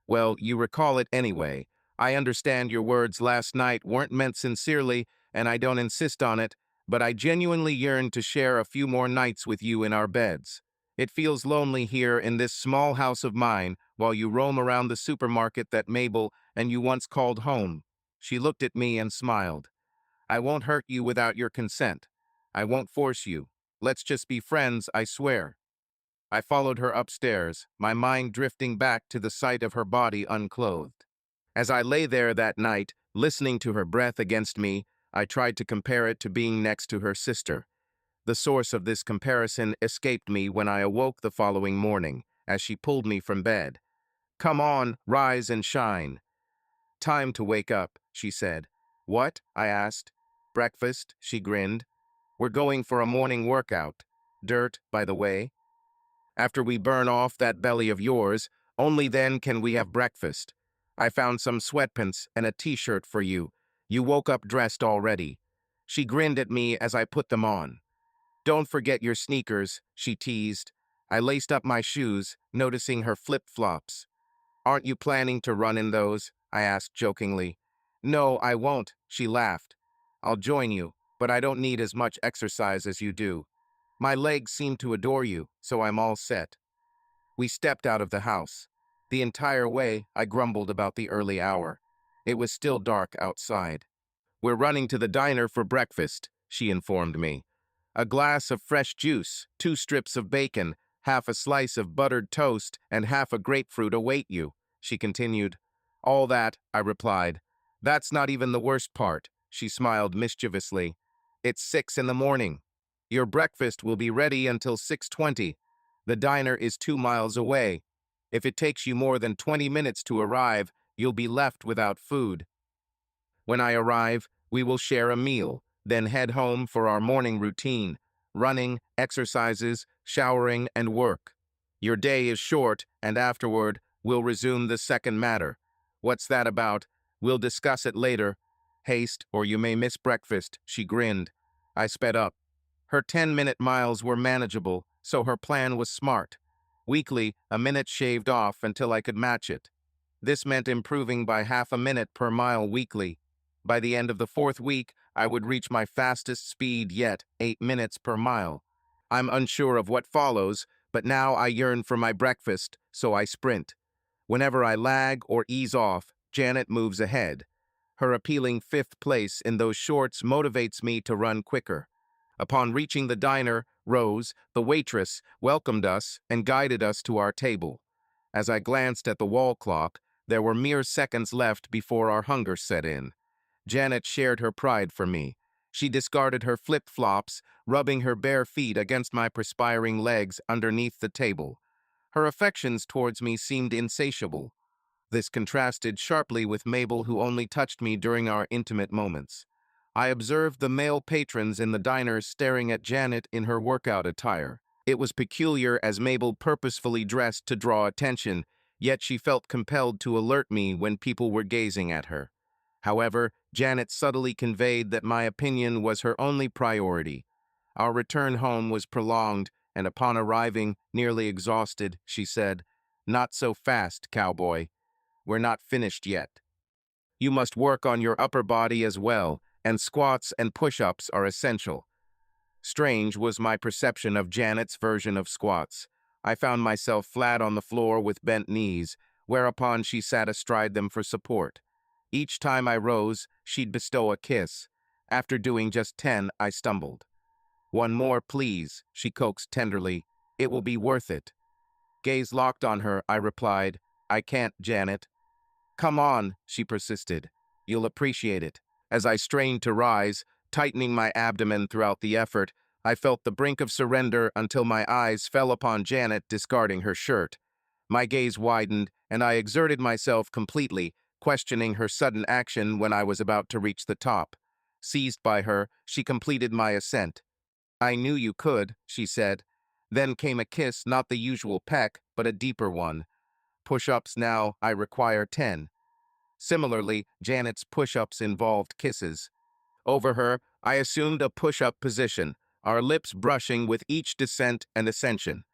well, you recall it anyway. I understand your words last night weren't meant sincerely, and I don't insist on it, but I genuinely yearn to share a few more nights with you in our beds. It feels lonely here in this small house of mine while you roam around the supermarket that Mabel and you once called home. She looked at me and smiled. I won't hurt you without your consent. I won't force you. Let's just be friends, I swear. I followed her upstairs, my mind drifting back to the sight of her body unclothed. As I lay there that night, listening to her breath against me, I tried to compare it to being next to her sister. The source of this comparison escaped me when I awoke the following morning, as she pulled me from bed. Come on, rise and shine. Time to wake up, she said. What? I asked. Breakfast, she grinned. We're going for a morning workout. Dirt, by the way. After we burn off that belly of yours, only then can we have breakfast. I found some sweatpants and a t-shirt for you. You woke up dressed already. She grinned at me as I put them on. Don't forget your sneakers, she teased. I laced up my shoes, noticing her flip-flops. Aren't you planning to run in those? I asked jokingly. No, I won't, she laughed. I'll join you, but I don't need as much exercise as you do. My legs seem to adore you, so I'm all set. We stepped out of the house. The entire way, I grumbled about the early hour. It was still dark outside. We're running to the diner for breakfast, she informed me. A glass of fresh juice, 2 strips of bacon, half a slice of buttered toast, and half a grapefruit await you, she continued. All that, I replied. That's not even the worst part, she smiled mischievously. It's 6 in the morning. Your breakfast will be ready until 6:20. The diner is 2 miles away. If it takes you more than 20 minutes to arrive, you'll be left without food. When I arrive, we will share a meal, then head home for our morning routine, running, exercises, showering, and work. Your day is short, and afterward, we'll resume the second matter. What's that about? We'll discuss it later. Haste, or you may miss breakfast, she grinned. I sped up. Her 10-minute miles were manageable, so her plan was smart. Weekly, a minute shaved off until I could match it. This meant improving by half a minute per mile weekly. By the end of the 4th week, I would reach my fastest speed yet, 8 minutes per mile. I'm unsure of what follows, but now I yearn for my breakfast, so I sprint. Whenever I lag or ease off, Janet moves ahead. Her appealing 5th place in those shorts motivates me to run quicker. Upon reaching the diner, Rose, the waitress, welcomed us and guided us to our table. As I glanced at the wall clock, there were mere seconds left before our hunger set in. Janet shared her pride for me. She discarded her flip-flops, rubbing her bare feet against my perspiring legs underneath the table. Her affections towards me seemed insatiable. This contrasted sharply with Mabel, who only touched me during our intimate moments. I observed the male patrons in the diner staring at Janet in her workout attire. It was peculiar, as Mabel purposefully dressed to draw attention, yet she felt compelled to alert me when people were gazing at her. However, Janet subtly conveyed that my opinion was her only priority. Our return home was prolonged, and upon arriving, nearly exhausted, she said, "Not so fast, cowboy. We're not finished yet. You must work on your upper body as well, and squats and push-ups are essential." Strange was my perception of Janet's version of squats. I found myself flat on the floor with bent knees, whereupon she sat astride them for support. Each time I rose, she'd bestow a kiss. After doing just 10, I stumbled. "One more, please," she coaxed tenderly. "It will be worth it." Gaze locked on her, I replied, "I can't, Janet." "Come on," she persisted. "You'll appreciate it." As I strained to rise, tightening my abdomen throughout the effort, I felt the brink of surrender until my eyes fell upon Janet discarding her shirt. My gaze widened, and I exerted myself completely, questioning her sudden action when I was about to reach the top. Seized by her, she completed my ascent. "I knew you could," she said. Then came a kiss, not the usual peck, but a deeper one. Push-ups now, I require 10. Similarly, Janet's push-ups involved kisses. Over her, I assumed a push-up position, our lips brushing with each descent and ascension.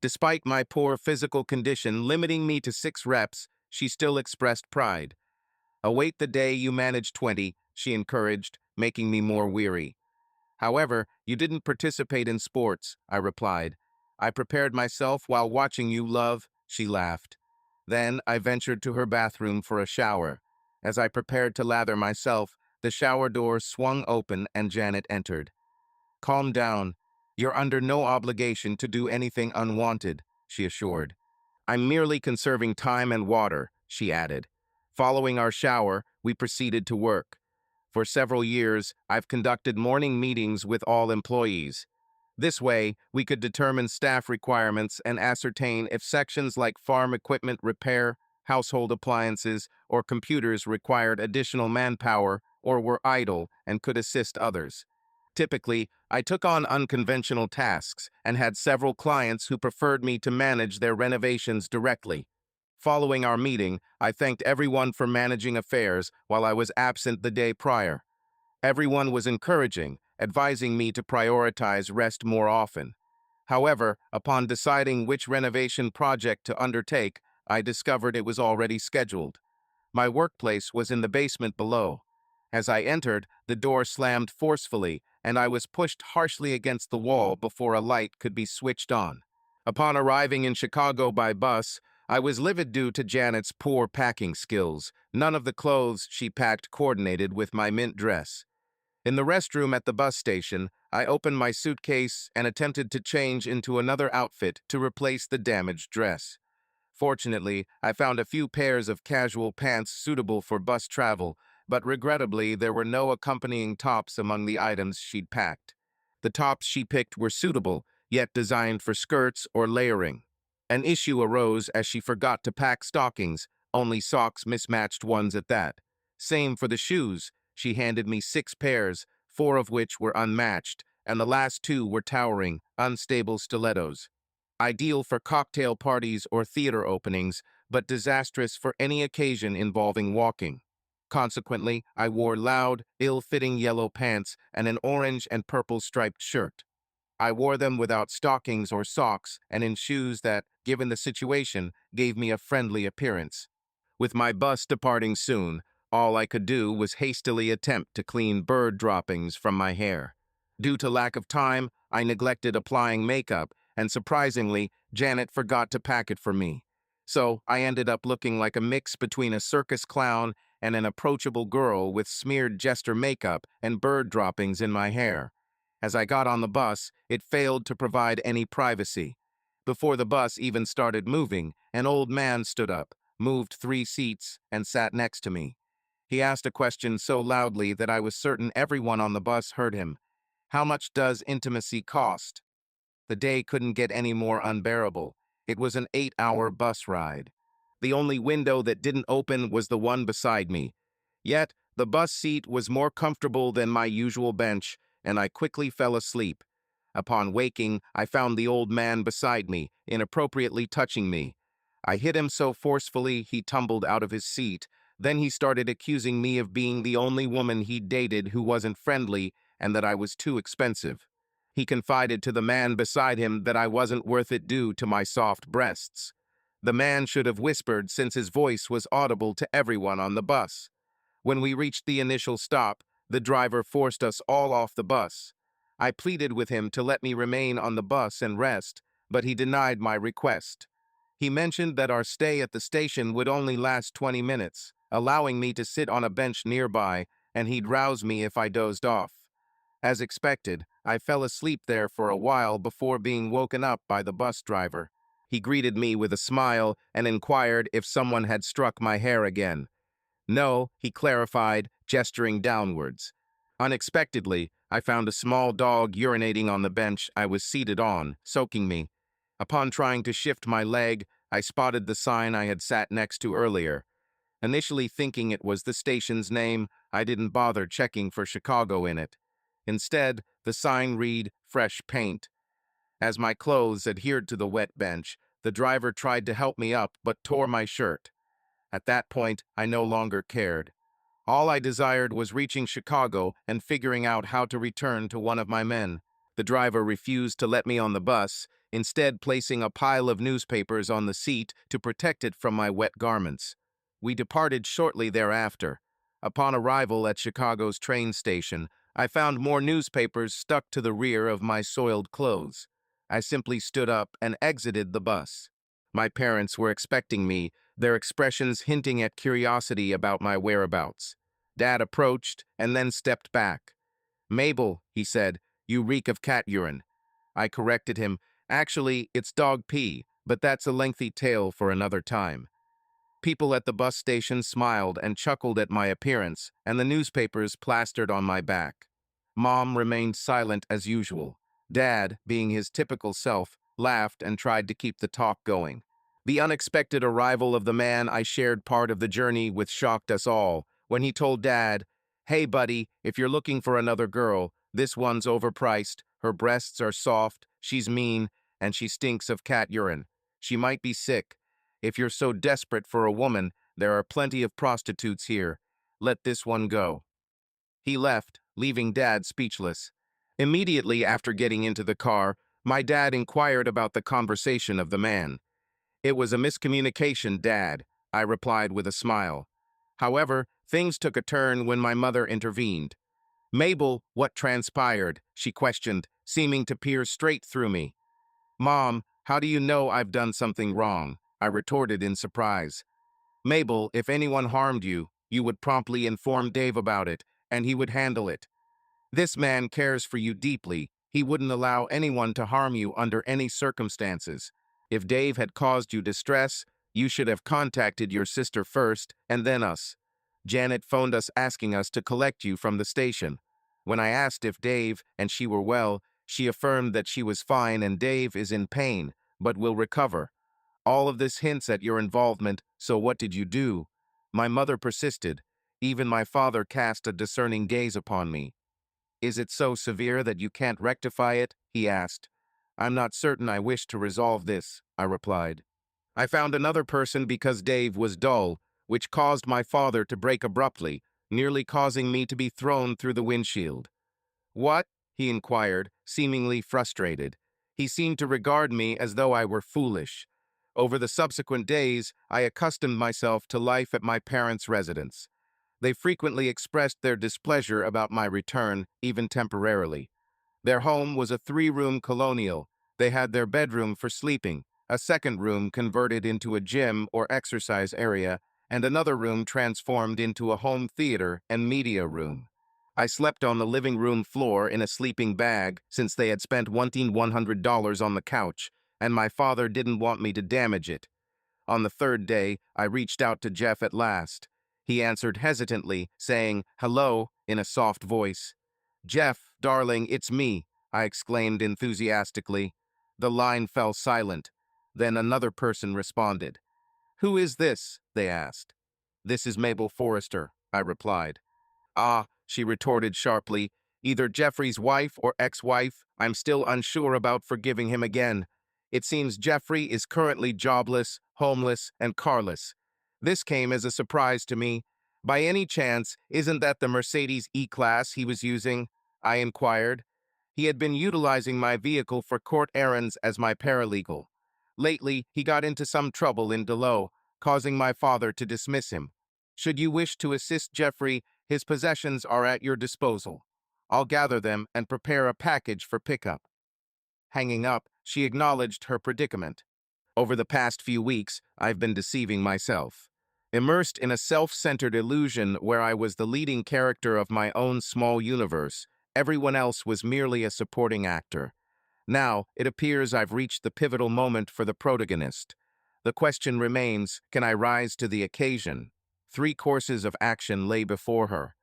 Despite my poor physical condition limiting me to 6 reps, she still expressed pride. "Await the day you manage 20, she encouraged, making me more weary. "However, you didn't participate in sports," I replied. "I prepared myself while watching you, love," she laughed. Then I ventured to her bathroom for a shower. As I prepared to lather myself, the shower door swung open and Janet entered. "Calm down. You're under no obligation to do anything unwanted," she assured. "I'm merely conserving time and water," she added. Following our shower, we proceeded to work. For several years, I've conducted morning meetings with all employees. This way, we could determine staff requirements and ascertain if sections like farm equipment repair, household appliances, or computers required additional manpower or were idle and could assist others. Typically, I took on unconventional tasks and had several clients who preferred me to manage their renovations directly. Following our meeting, I thanked everyone for managing affairs while I was absent the day prior. Everyone was encouraging, advising me to prioritize rest more often. However, upon deciding which renovation project to undertake, I discovered it was already scheduled. My workplace was in the basement below. As I entered, the door slammed forcefully, and I was pushed harshly against the wall before a light could be switched on. Upon arriving in Chicago by bus, I was livid due to Janet's poor packing skills. None of the clothes she packed coordinated with my mint dress. In the restroom at the bus station, I opened my suitcase and attempted to change into another outfit to replace the damaged dress. Fortunately, I found a few pairs of casual pants suitable for bus travel, but regrettably, there were no accompanying tops among the items she'd packed. The tops she picked were suitable, yet designed for skirts or layering. An issue arose as she forgot to pack stockings, only socks mismatched ones at that. Same for the shoes. She handed me 6 pairs, 4 of which were unmatched, and the last 2 were towering, unstable stilettos. Ideal for cocktail parties or theater openings, but disastrous for any occasion involving walking. Consequently, I wore loud, ill-fitting yellow pants and an orange and purple striped shirt. I wore them without stockings or socks and in shoes that, given the situation, gave me a friendly appearance. With my bus departing soon, all I could do was hastily attempt to clean bird droppings from my hair. Due to lack of time, I neglected applying makeup, and surprisingly, Janet forgot to pack it for me. So I ended up looking like a mix between a circus clown and an approachable girl with smeared jester makeup and bird droppings in my hair. As I got on the bus, it failed to provide any privacy. Before the bus even started moving, an old man stood up, moved 3 seats, and sat next to me. He asked a question so loudly that I was certain everyone on the bus heard him. How much does intimacy cost? The day couldn't get any more unbearable. It was an 8-hour bus ride. The only window that didn't open was the one beside me. Yet, the bus seat was more comfortable than my usual bench, and I quickly fell asleep. Upon waking, I found the old man beside me, inappropriately touching me. I hit him so forcefully he tumbled out of his seat. Then he started accusing me of being the only woman he'd dated who wasn't friendly and that I was too expensive. He confided to the man beside him that I wasn't worth it due to my soft breasts. The man should have whispered since his voice was audible to everyone on the bus. When we reached the initial stop, the driver forced us all off the bus. I pleaded with him to let me remain on the bus and rest, but he denied my request. He mentioned that our stay at the station would only last 20 minutes, allowing me to sit on a bench nearby, and he'd rouse me if I dozed off. As expected, I fell asleep there for a while before being woken up by the bus driver. He greeted me with a smile and inquired if someone had struck my hair again. No, he clarified, gesturing downwards. Unexpectedly, I found a small dog urinating on the bench I was seated on, soaking me. Upon trying to shift my leg, I spotted the sign I had sat next to earlier. Initially thinking it was the station's name, I didn't bother checking for Chicago in it. Instead, the sign read, "Fresh Paint." As my clothes adhered to the wet bench, the driver tried to help me up but tore my shirt. At that point, I no longer cared. All I desired was reaching Chicago and figuring out how to return to one of my men. The driver refused to let me on the bus, instead placing a pile of newspapers on the seat to protect it from my wet garments. We departed shortly thereafter. Upon arrival at Chicago's train station, I found more newspapers stuck to the rear of my soiled clothes. I simply stood up and exited the bus. My parents were expecting me, their expressions hinting at curiosity about my whereabouts. Dad approached and then stepped back. "Mabel," he said, "you reek of cat urine." I corrected him. "Actually, it's dog pee, but that's a lengthy tale for another time." People at the bus station smiled and chuckled at my appearance, and the newspapers plastered on my back. Mom remained silent as usual. Dad, being his typical self, laughed and tried to keep the talk going. The unexpected arrival of the man I shared part of the journey with shocked us all when he told Dad, "Hey buddy, if you're looking for another girl, this one's overpriced, her breasts are soft, she's mean, and she stinks of cat urine. She might be sick. If you're so desperate for a woman, there are plenty of prostitutes here. Let this one go." He left, leaving Dad speechless. Immediately after getting into the car, my dad inquired about the conversation of the man. "It was a miscommunication, Dad," I replied with a smile. However, things took a turn when my mother intervened. "Mabel, what transpired?" she questioned, seeming to peer straight through me. "Mom, how do you know I've done something wrong?" I retorted in surprise. "Mabel, if anyone harmed you, you would promptly inform Dave about it, and he would handle it. This man cares for you deeply. He wouldn't allow anyone to harm you under any circumstances. If Dave had caused you distress, you should have contacted your sister first and then us. Janet phoned us asking us to collect you from the station. When I asked if Dave and she were well, she affirmed that she was fine and Dave is in pain, but will recover. All of this hints at your involvement, so what did you do?" My mother persisted. Even my father cast a discerning gaze upon me. "Is it so severe that you can't rectify it?" he asked. "I'm not certain I wish to resolve this," I replied. "I found another person because Dave was dull, which caused my father to break abruptly, nearly causing me to be thrown through the windshield." "What?" he inquired, seemingly frustrated. He seemed to regard me as though I were foolish. Over the subsequent days, I accustomed myself to life at my parents' residence. They frequently expressed their displeasure about my return, even temporarily. Their home was a three-room colonial. They had their bedroom for sleeping, a second room converted into a gym or exercise area, and another room transformed into a home theater and media room. I slept on the living room floor in a sleeping bag since they had spent $1,100 on the couch, and my father didn't want me to damage it. On the third day, I reached out to Jeff at last. He answered hesitantly, saying, "Hello," in a soft voice. "Jeff, darling, it's me," I exclaimed enthusiastically. The line fell silent. Then another person responded. "Who is this?" they asked. "This is Mabel Forrester," I replied. "Ah," she retorted sharply, "either Jeffrey's wife or ex-wife. I'm still unsure about forgiving him again. It seems Jeffrey is currently jobless, homeless, and carless. This came as a surprise to me. By any chance, isn't that the Mercedes E-Class he was using?" I inquired. He had been utilizing my vehicle for court errands as my paralegal. Lately, he got into some trouble in Delow, causing my father to dismiss him. Should you wish to assist Jeffrey, his possessions are at your disposal. I'll gather them and prepare a package for pickup." Hanging up, she acknowledged her predicament. Over the past few weeks, I've been deceiving myself. Immersed in a self-centered illusion where I was the leading character of my own small universe, everyone else was merely a supporting actor. Now, it appears I've reached the pivotal moment for the protagonist. The question remains, can I rise to the occasion? Three courses of action lay before her.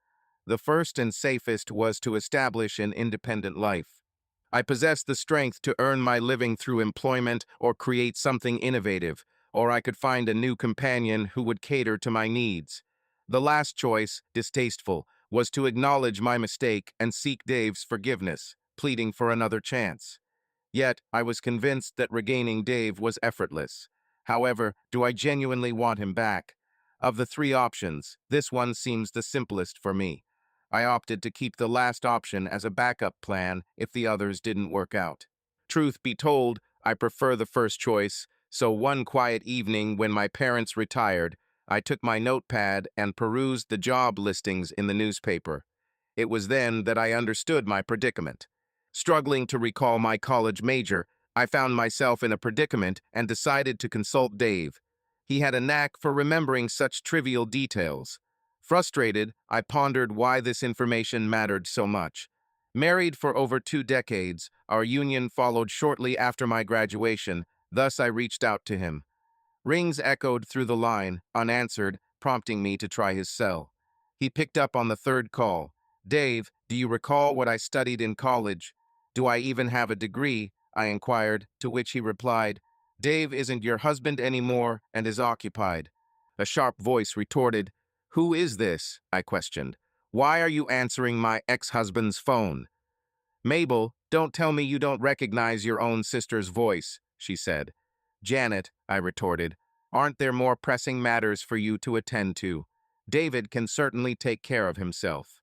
The first and safest was to establish an independent life. I possessed the strength to earn my living through employment or create something innovative, or I could find a new companion who would cater to my needs. The last choice, distasteful, was to acknowledge my mistake and seek Dave's forgiveness, pleading for another chance. Yet, I was convinced that regaining Dave was effortless. However, do I genuinely want him back? Of the three options, this one seems the simplest for me. I opted to keep the last option as a backup plan if the others didn't work out. Truth be told, I prefer the first choice, so one quiet evening when my parents retired, I took my notepad and perused the job listings in the newspaper. It was then that I understood my predicament. Struggling to recall my college major, I found myself in a predicament and decided to consult Dave. He had a knack for remembering such trivial details. Frustrated, I pondered why this information mattered so much. Married for over 2 decades, our union followed shortly after my graduation, thus I reached out to him. Rings echoed through the line, unanswered, prompting me to try his cell. He picked up on the third call. "Dave, do you recall what I studied in college? Do I even have a degree?" I inquired, to which he replied, "Dave isn't your husband anymore and is occupied." A sharp voice retorted, "Who is this?" I questioned. "Why are you answering my ex-husband's phone?" "Mabel, don't tell me you don't recognize your own sister's voice," she said. "Janet," I retorted, "aren't there more pressing matters for you to attend to? David can certainly take care of himself."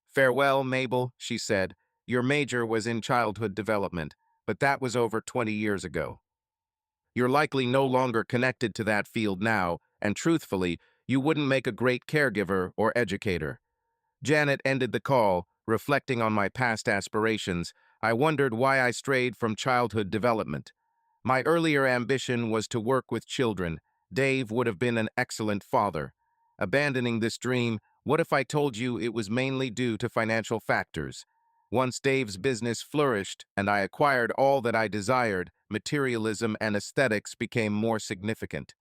"Farewell, Mabel," she said. "Your major was in childhood development, but that was over 20 years ago. You're likely no longer connected to that field now, and truthfully, You wouldn't make a great caregiver or educator." Janet ended the call, reflecting on my past aspirations. I wondered why I strayed from childhood development. My earlier ambition was to work with children. Dave would have been an excellent father. Abandoning this dream, what if I told you it was mainly due to financial factors? Once Dave's business flourished and I acquired all that I desired, materialism and aesthetics became more significant.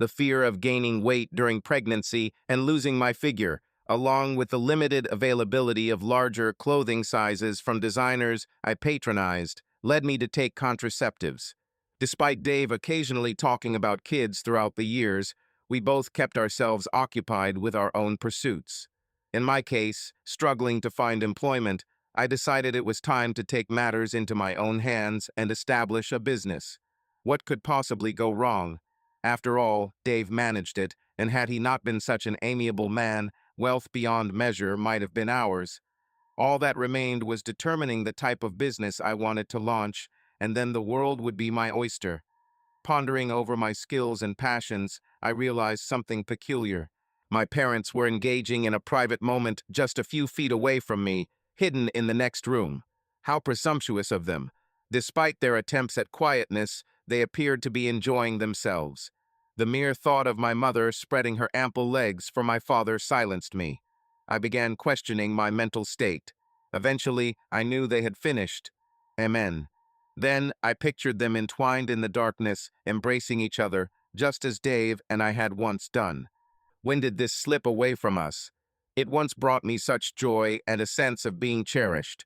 The fear of gaining weight during pregnancy and losing my figure, along with the limited availability of larger clothing sizes from designers I patronized, led me to take contraceptives. Despite Dave occasionally talking about kids throughout the years, we both kept ourselves occupied with our own pursuits. In my case, struggling to find employment, I decided it was time to take matters into my own hands and establish a business. What could possibly go wrong? After all, Dave managed it, and had he not been such an amiable man, wealth beyond measure might have been ours. All that remained was determining the type of business I wanted to launch, and then the world would be my oyster. Pondering over my skills and passions, I realized something peculiar. My parents were engaging in a private moment just a few feet away from me, hidden in the next room. How presumptuous of them. Despite their attempts at quietness, they appeared to be enjoying themselves. The mere thought of my mother spreading her ample legs for my father silenced me. I began questioning my mental state. Eventually, I knew they had finished. Amen. Then I pictured them entwined in the darkness, embracing each other, just as Dave and I had once done. When did this slip away from us? It once brought me such joy and a sense of being cherished.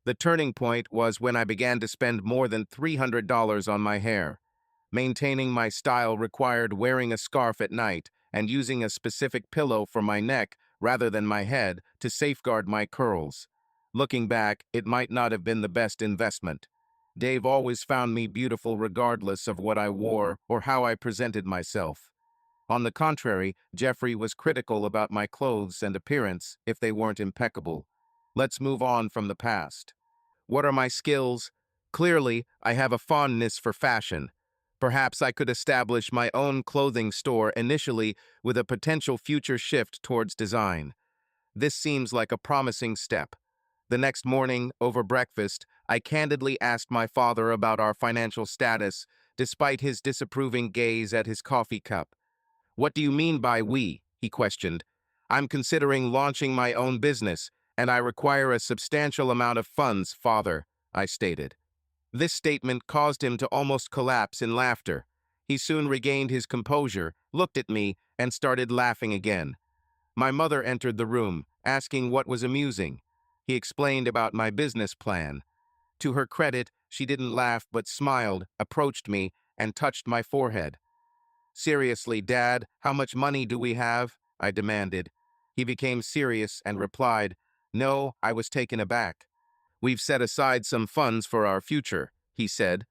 The turning point was when I began to spend more than $300 on my hair. Maintaining my style required wearing a scarf at night and using a specific pillow for my neck rather than my head to safeguard my curls. Looking back, it might not have been the best investment. Dave always found me beautiful regardless of what I wore or how I presented myself. On the contrary, Jeffrey was critical about my clothes and appearance if they weren't impeccable. Let's move on from the past. What are my skills? Clearly, I have a fondness for fashion. Perhaps I could establish my own clothing store initially with a potential future shift towards design. This seems like a promising step. The next morning, over breakfast, I candidly asked my father about our financial status, despite his disapproving gaze at his coffee cup. "What do you mean by we?" he questioned. "I'm considering launching my own business, and I require a substantial amount of funds, father," I stated. This statement caused him to almost collapse in laughter. He soon regained his composure, looked at me, and started laughing again. My mother entered the room, asking what was amusing. He explained about my business plan. To her credit, she didn't laugh but smiled, approached me, and touched my forehead. "Seriously, Dad, how much money do we have?" I demanded. He became serious and replied, "No," I was taken aback. "We've set aside some funds for our future," he said.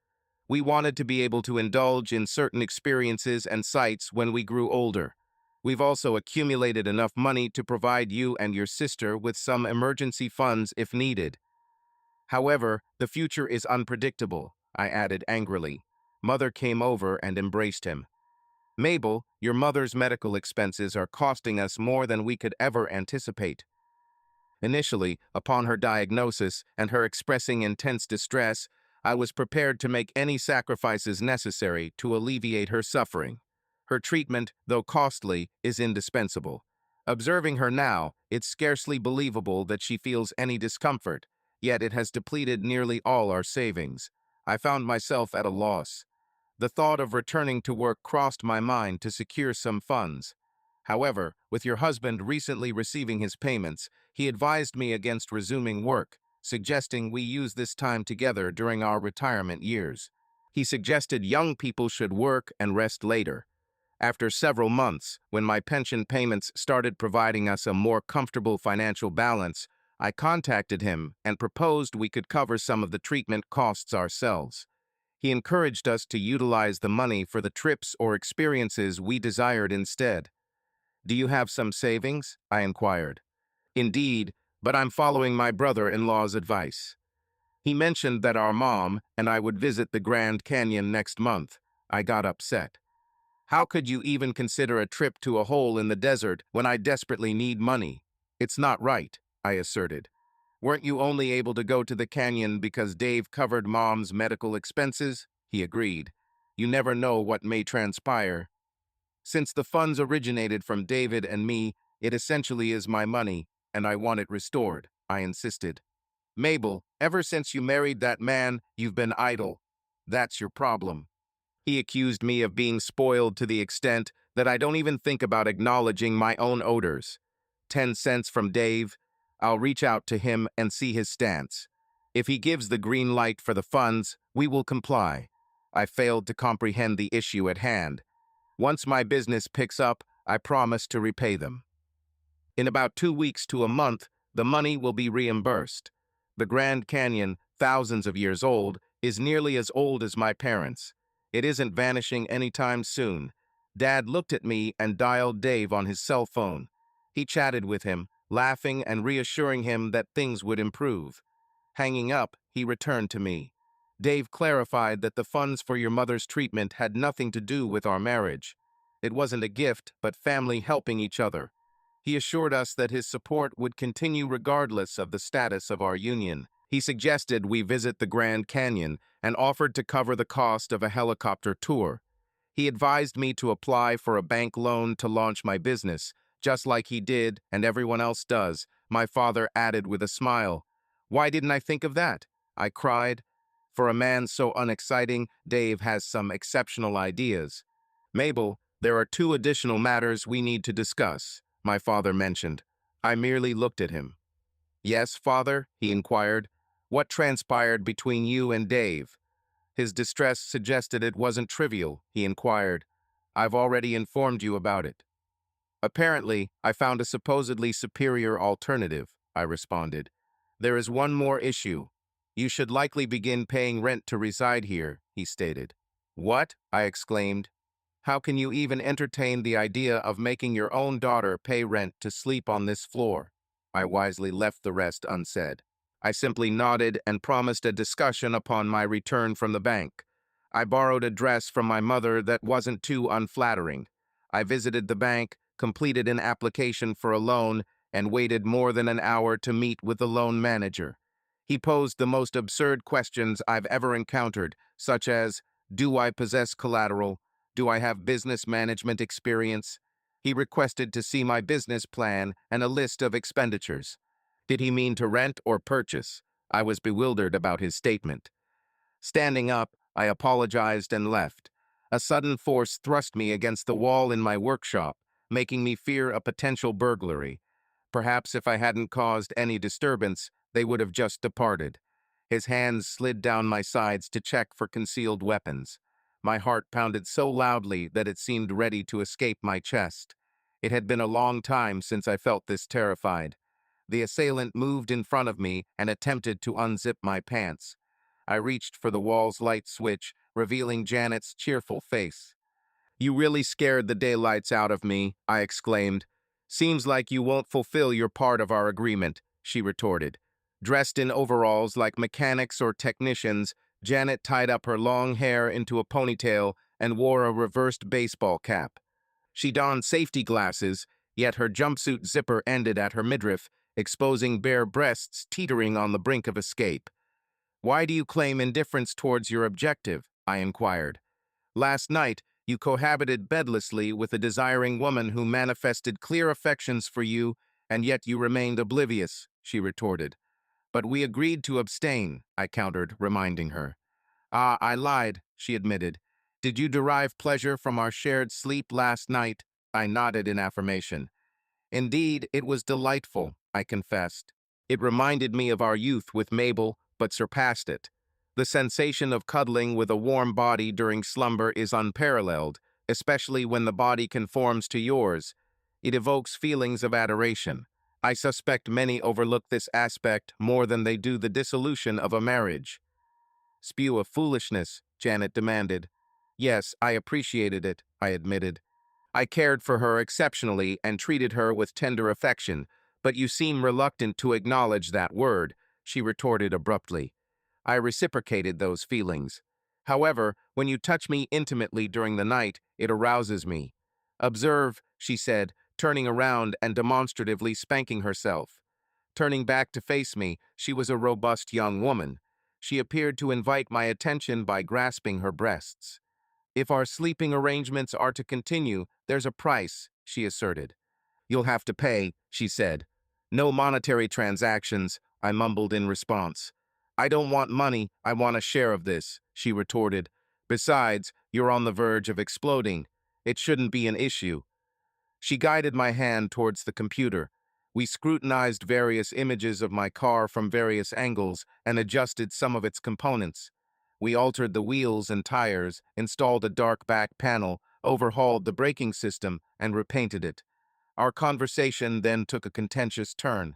"We wanted to be able to indulge in certain experiences and sights when we grew older. We've also accumulated enough money to provide you and your sister with some emergency funds if needed." "However, the future is unpredictable," I added angrily. Mother came over and embraced him. "Mabel, your mother's medical expenses are costing us more than we could ever anticipate." Initially, upon her diagnosis and her expressing intense distress, I was prepared to make any sacrifices necessary to alleviate her suffering. Her treatment, though costly, is indispensable. Observing her now, it's scarcely believable that she feels any discomfort, yet it has depleted nearly all our savings. I found myself at a loss. The thought of returning to work crossed my mind to secure some funds. However, with your husband recently receiving his payments, he advised me against resuming work, suggesting we use this time together during our retirement years. He suggested young people should work and rest later. After several months, when my pension payments started providing us a more comfortable financial balance, I contacted him and proposed we could cover some of the treatment costs ourselves. He encouraged us to utilize the money for the trips or experiences we desired instead. "Do you have some savings?" I inquired. "Indeed, but I'm following my brother-in-law's advice. He mentioned that our mom and I would visit the Grand Canyon next month." I got upset. How could you even consider a trip to a hole in the desert when I desperately need money? It's not right, I asserted. Weren't you only able to go to the canyon because Dave covered Mom's medical expenses? He agreed. You never know what may transpire. Since the funds originated from David and me, it essentially is my money, and I want it restored, I insisted. Mabel, ever since you married that man, you've been idle. That's your problem. He accused me of being spoiled to the extent that I don't even think about acknowledging my own odors. 10 cents from Dave. I'll reach out to him and see his stance. If he gives the green light for the funds, we will comply. I failed to comprehend the issue at hand. Once my business picks up, I promise to repay them. In about 2 weeks to a month, the money will be reimbursed. The Grand Canyon, thousands of years old, is nearly as old as my parents. It isn't vanishing anytime soon. Dad looked at me and dialed Dave on his cell phone. He chatted with him, laughing and reassuring him that things would improve. Hanging up, he returned to me. Dave clarified that the funds for your mother's treatment had nothing to do with our marriage. It wasn't a gift, but family helping each other. He assured us that his support would continue regardless of the status of our union. He suggested we visit the Grand Canyon and offered to cover the cost of a helicopter tour. He advised me to apply for a bank loan to launch my business, just like he did and everyone else does, my father added with a smile. Why didn't I think of that? I cried. For a man so unexciting, Dave has some exceptional ideas. Mabel, there are 2 additional matters we need to discuss, my father mentioned. I merely looked at him. Yes, father, he inquired. What transpired between you and Dave? His distress suggested it wasn't trivial, he inquired. I've already informed you about it. Apparently, I found a supposedly superior alternative, I responded. There is one more issue. You should likely begin paying rent to reside here, he stated. What? I exclaimed. How can you even entertain the idea of making your own daughter pay rent to sleep on this floor? I wisely left the rest unsaid. I simply nodded and promised a discussion upon my return from the bank. I borrowed a dress from my mother that wasn't too unflattering. I visited the bank, completed an application for a loan, and waited more than an hour to meet with the loan manager. He posed the most absurd questions I've ever encountered, such as, do I possess collateral? Do I have business management experience? He requested to see my business plan and a list of expenditures. Did he mean to rent or purchase? I was bewildered about his statement. Standing up, I apologized and left. A sudden force thrust me against the wall in my workshop, making me fear a potential burglary. Perhaps if I hadn't caused any disturbance, they would have just departed. His hands slid down my sides to check for concealed weapons. My heart pounded so loudly that it seemed ready to escape my chest. It had been a long time since I felt this terrified. The assailant moved in front of me and attempted to unzip my pants. I reached for the wall's light switch, revealing Janet's cheerful face. You really scared the daylights out of me, I exclaimed. Seems like you won't fulfill your part of our agreement, she retorted. Dressed in overalls like mechanics or technicians, Janet tied up her long hair into a ponytail and wore a reversed baseball cap. She donned safety glasses, yet her jumpsuit zipper ended at her midriff, exposing bare breasts teetering on the brink of escape. Why do you claim indifference towards your objective? I inquired. Last night, you cohabited bedlessly with a desiring woman who manifested clear affections for you, and yet you remained oblivious, she retorted. But we agreed to abstain, I countered, reminding her. Ah, I lied, she admitted. Did you derive pleasure from our shared sleep last night? I nodded in affirmation. Indeed, it was delightful, I confessed. It reminded me of our youth with Mabel, but surpassed it. The sensation of cuddling with a warm body during slumber is unparalleled, especially when the body conforms to yours. It evokes feelings of adoration. I suspect many overlook this aspect more than they do the dissolution of a marriage. Spew of foolishness, Janet demanded. Yes, I appreciated it, I admitted. I cared for her exceptionally and treated her with tender affection, but you seem reluctant to acknowledge that word, she retorted abruptly. I reciprocated those feelings. However, when you touch me intimately during the night, it arouses me. Observe, she said, turning around and demonstratively spanking herself. Turning back to face me, she was a robust young woman. She appeared to invite my attention by grasping her breasts. If our sleeping arrangements are to continue, there's a price, she asserted. You'll have to pay, she said. No monetary transactions, I mumbled in response. I don't want money, I want a share of this, she retorted. Besides, you're on the verge of exploding. It shouldn't be an issue. She guided my hand towards the computer. We scrutinized various images of my car from various angles and adjusted some of its components. We altered the wheels and tires, installed a dark back panel, overhauled the braking system, and repainted it. Our conversation then took a contentious turn.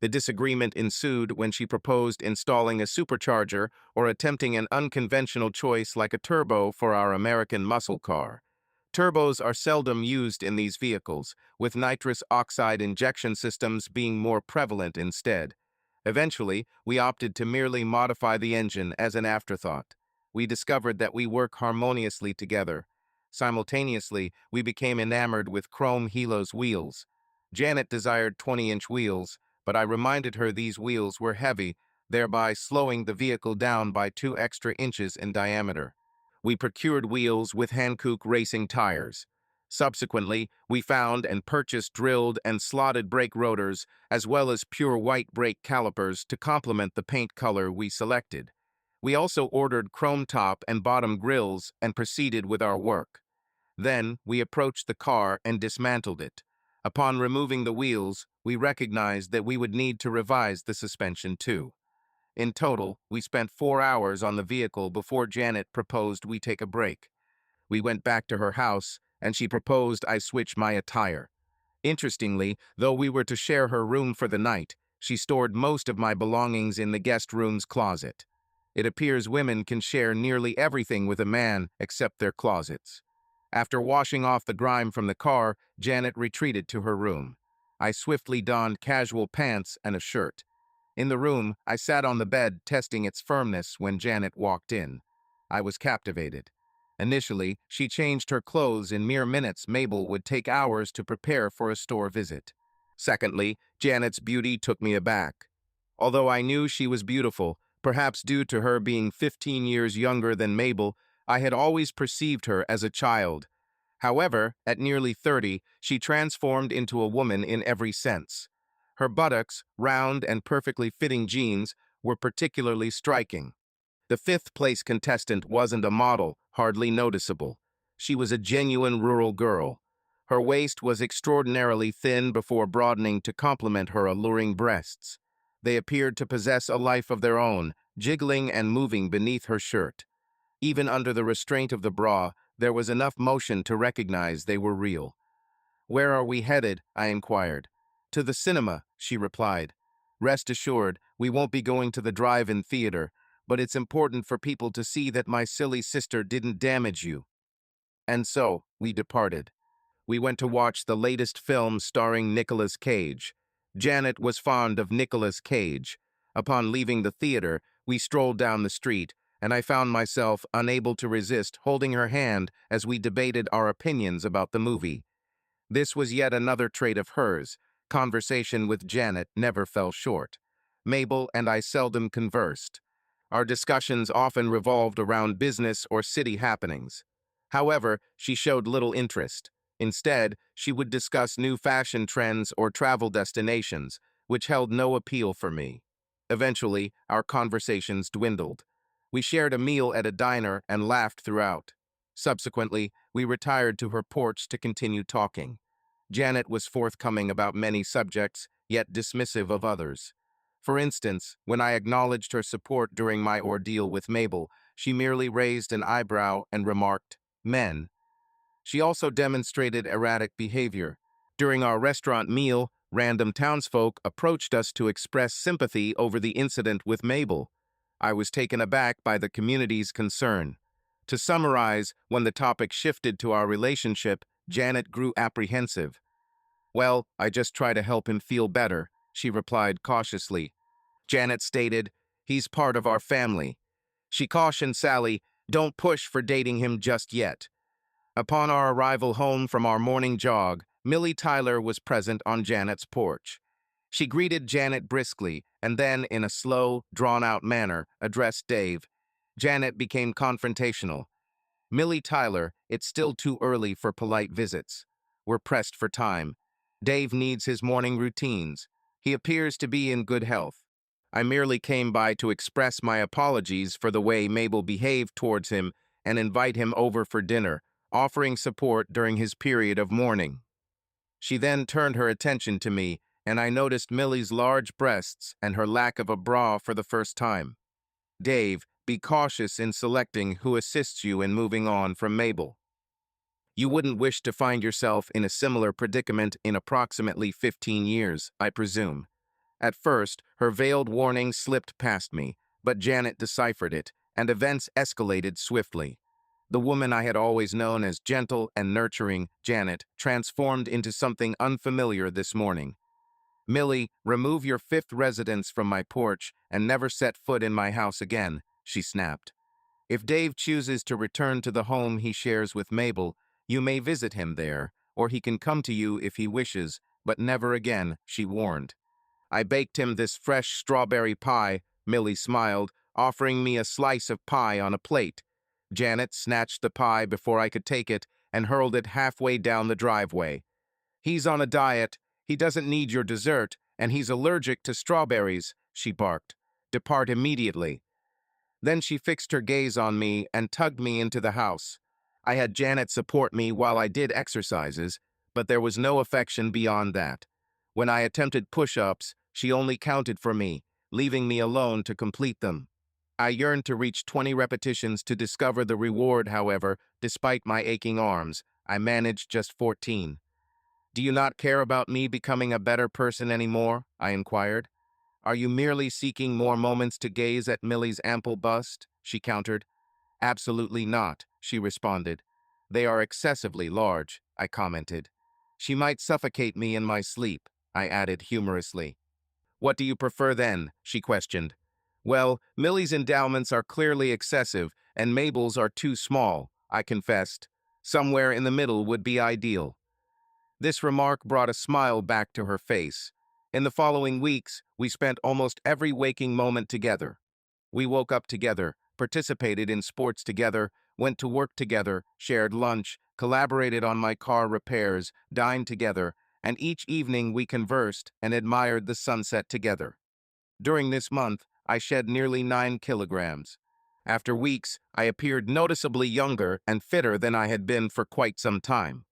The disagreement ensued when she proposed installing a supercharger or attempting an unconventional choice like a turbo for our American muscle car. Turbos are seldom used in these vehicles, with nitrous oxide injection systems being more prevalent instead. Eventually, we opted to merely modify the engine as an afterthought. We discovered that we work harmoniously together. Simultaneously, we became enamored with chrome Helos wheels. Janet desired 20-inch wheels, but I reminded her these wheels were heavy, thereby slowing the vehicle down by 2 extra inches in diameter. We procured wheels with Hankook racing tires. Subsequently, we found and purchased drilled and slotted brake rotors, as well as pure white brake calipers to complement the paint color we selected. We also ordered chrome top and bottom grills and proceeded with our work. Then, we approached the car and dismantled it. Upon removing the wheels, we recognized that we would need to revise the suspension too. In total, we spent 4 hours on the vehicle before Janet proposed we take a break. We went back to her house, and she proposed I switch my attire. Interestingly, though we were to share her room for the night, she stored most of my belongings in the guest room's closet. It appears women can share nearly everything with a man except their closets. After washing off the grime from the car, Janet retreated to her room. I swiftly donned casual pants and a shirt. In the room, I sat on the bed testing its firmness when Janet walked in. I was captivated. Initially, she changed her clothes in mere minutes Mabel would take hours to prepare for a store visit. Secondly, Janet's beauty took me aback. Although I knew she was beautiful, perhaps due to her being 15 years younger than Mabel, I had always perceived her as a child. However, at nearly 30, she transformed into a woman in every sense. Her buttocks, round and perfectly fitting jeans, were particularly striking. The fifth-place contestant wasn't a model, hardly noticeable. She was a genuine rural girl. Her waist was extraordinarily thin before broadening to complement her alluring breasts. They appeared to possess a life of their own, jiggling and moving beneath her shirt. Even under the restraint of the bra, there was enough motion to recognize they were real. "Where are we headed?" I inquired. "To the cinema," she replied. "Rest assured, we won't be going to the drive-in theater, but it's important for people to see that my silly sister didn't damage you." And so, we departed. We went to watch the latest film starring Nicolas Cage. Janet was fond of Nicolas Cage. Upon leaving the theater, we strolled down the street, and I found myself unable to resist holding her hand as we debated our opinions about the movie. This was yet another trait of hers. Conversation with Janet never fell short. Mabel and I seldom conversed. Our discussions often revolved around business or city happenings. However, she showed little interest. Instead, she would discuss new fashion trends or travel destinations, which held no appeal for me. Eventually, our conversations dwindled. We shared a meal at a diner and laughed throughout. Subsequently, we retired to her porch to continue talking. Janet was forthcoming about many subjects, yet dismissive of others. For instance, when I acknowledged her support during my ordeal with Mabel, she merely raised an eyebrow and remarked, "Men." She also demonstrated erratic behavior. During our restaurant meal, random townsfolk approached us to express sympathy over the incident with Mabel. I was taken aback by the community's concern. To summarize, when the topic shifted to our relationship, Janet grew apprehensive. "Well, I just try to help him feel better," she replied cautiously. Janet stated, "He's part of our family." She cautioned Sally, Don't push for dating him just yet. Upon our arrival home from our morning jog, Millie Tyler was present on Janet's porch. She greeted Janet briskly and then, in a slow, drawn-out manner, addressed Dave. Janet became confrontational. Millie Tyler, it's still too early for polite visits. We're pressed for time. Dave needs his morning routines. He appears to be in good health. I merely came by to express my apologies for the way Mabel behaved towards him and invite him over for dinner, offering support during his period of mourning. She then turned her attention to me, and I noticed Millie's large breasts and her lack of a bra for the first time. Dave, be cautious in selecting who assists you in moving on from Mabel. You wouldn't wish to find yourself in a similar predicament in approximately 15 years, I presume. At first, her veiled warning slipped past me, but Janet deciphered it, and events escalated swiftly. The woman I had always known as gentle and nurturing, Janet, transformed into something unfamiliar this morning. Millie, remove your fifth residence from my porch and never set foot in my house again, she snapped. If Dave chooses to return to the home he shares with Mabel, you may visit him there, or he can come to you if he wishes, but never again, she warned. I baked him this fresh strawberry pie, Millie smiled, offering me a slice of pie on a plate. Janet snatched the pie before I could take it and hurled it halfway down the driveway. He's on a diet, he doesn't need your dessert, and he's allergic to strawberries, she barked. Depart immediately. Then she fixed her gaze on me and tugged me into the house. I had Janet support me while I did exercises, but there was no affection beyond that. When I attempted push-ups, she only counted for me, leaving me alone to complete them. I yearned to reach 20 repetitions to discover the reward, however, despite my aching arms. I managed just 14. Do you not care about me becoming a better person anymore? I inquired. Are you merely seeking more moments to gaze at Millie's ample bust? She countered. Absolutely not, she responded. They are excessively large, I commented. She might suffocate me in my sleep, I added humorously. What do you prefer then? She questioned. Well, Millie's endowments are clearly excessive, and Mabel's are too small, I confessed. Somewhere in the middle would be ideal. This remark brought a smile back to her face. In the following weeks, we spent almost every waking moment together. We woke up together, participated in sports together, went to work together, shared lunch, collaborated on my car repairs, dined together, and each evening we conversed and admired the sunset together. During this month, I shed nearly 9 kilograms. After weeks, I appeared noticeably younger and fitter than I had been for quite some time.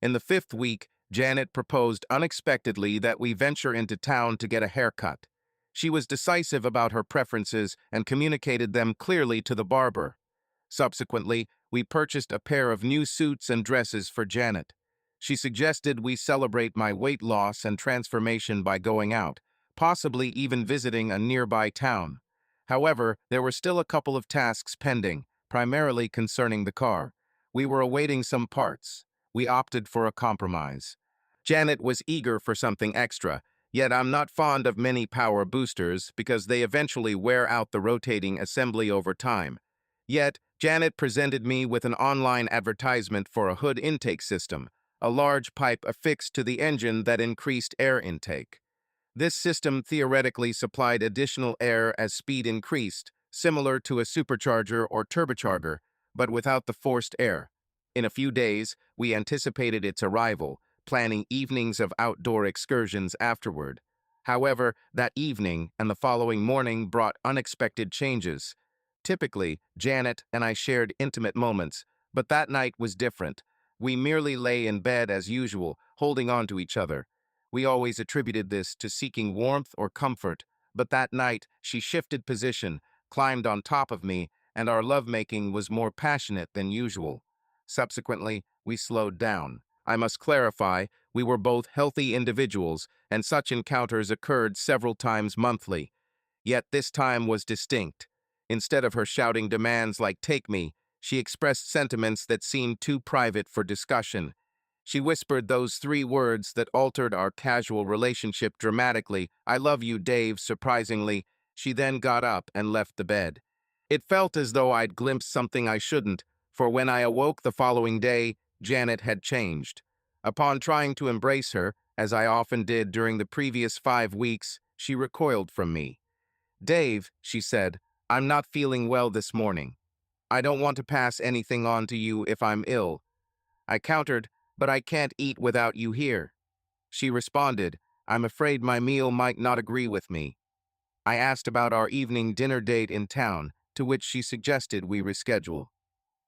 In the 5th week, Janet proposed unexpectedly that we venture into town to get a haircut. She was decisive about her preferences and communicated them clearly to the barber. Subsequently, we purchased a pair of new suits and dresses for Janet. She suggested we celebrate my weight loss and transformation by going out, possibly even visiting a nearby town. However, there were still a couple of tasks pending, primarily concerning the car. We were awaiting some parts. We opted for a compromise. Janet was eager for something extra, yet I'm not fond of many power boosters because they eventually wear out the rotating assembly over time. Yet, Janet presented me with an online advertisement for a hood intake system, a large pipe affixed to the engine that increased air intake. This system theoretically supplied additional air as speed increased, similar to a supercharger or turbocharger, but without the forced air. In a few days, we anticipated its arrival, planning evenings of outdoor excursions afterward. However, that evening and the following morning brought unexpected changes. Typically, Janet and I shared intimate moments, but that night was different. We merely lay in bed as usual, holding on to each other. We always attributed this to seeking warmth or comfort, but that night she shifted position, climbed on top of me, and our lovemaking was more passionate than usual. Subsequently, we slowed down. I must clarify, we were both healthy individuals, and such encounters occurred several times monthly. Yet this time was distinct. Instead of her shouting demands like "take me," she expressed sentiments that seemed too private for discussion. She whispered those 3 words that altered our casual relationship dramatically. "I love you, Dave," surprisingly. She then got up and left the bed. It felt as though I'd glimpsed something I shouldn't, for when I awoke the following day, Janet had changed. Upon trying to embrace her, as I often did during the previous 5 weeks, she recoiled from me. "Dave," she said, "I'm not feeling well this morning. I don't want to pass anything on to you if I'm ill." I countered, "But I can't eat without you here." She responded, "I'm afraid my meal might not agree with me." I asked about our evening dinner date in town, to which she suggested we reschedule.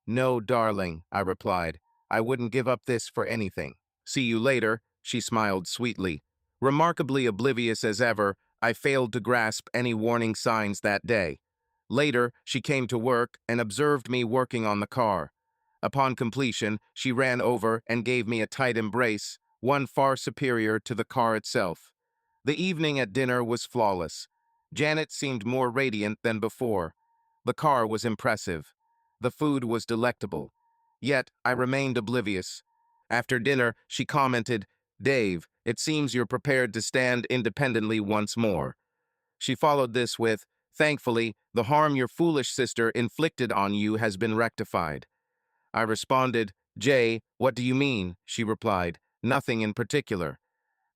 "No, darling," I replied. "I wouldn't give up this for anything." "See you later," she smiled sweetly. Remarkably oblivious as ever, I failed to grasp any warning signs that day. Later, she came to work and observed me working on the car. Upon completion, she ran over and gave me a tight embrace, one far superior to the car itself. The evening at dinner was flawless. Janet seemed more radiant than before. The car was impressive. The food was delectable. Yet, I remained oblivious. After dinner, she commented, "Dave, it seems you're prepared to stand independently once more." She followed this with, "Thankfully, the harm your foolish sister inflicted on you has been rectified." I responded, "Jay, what do you mean?" She replied, "Nothing in particular."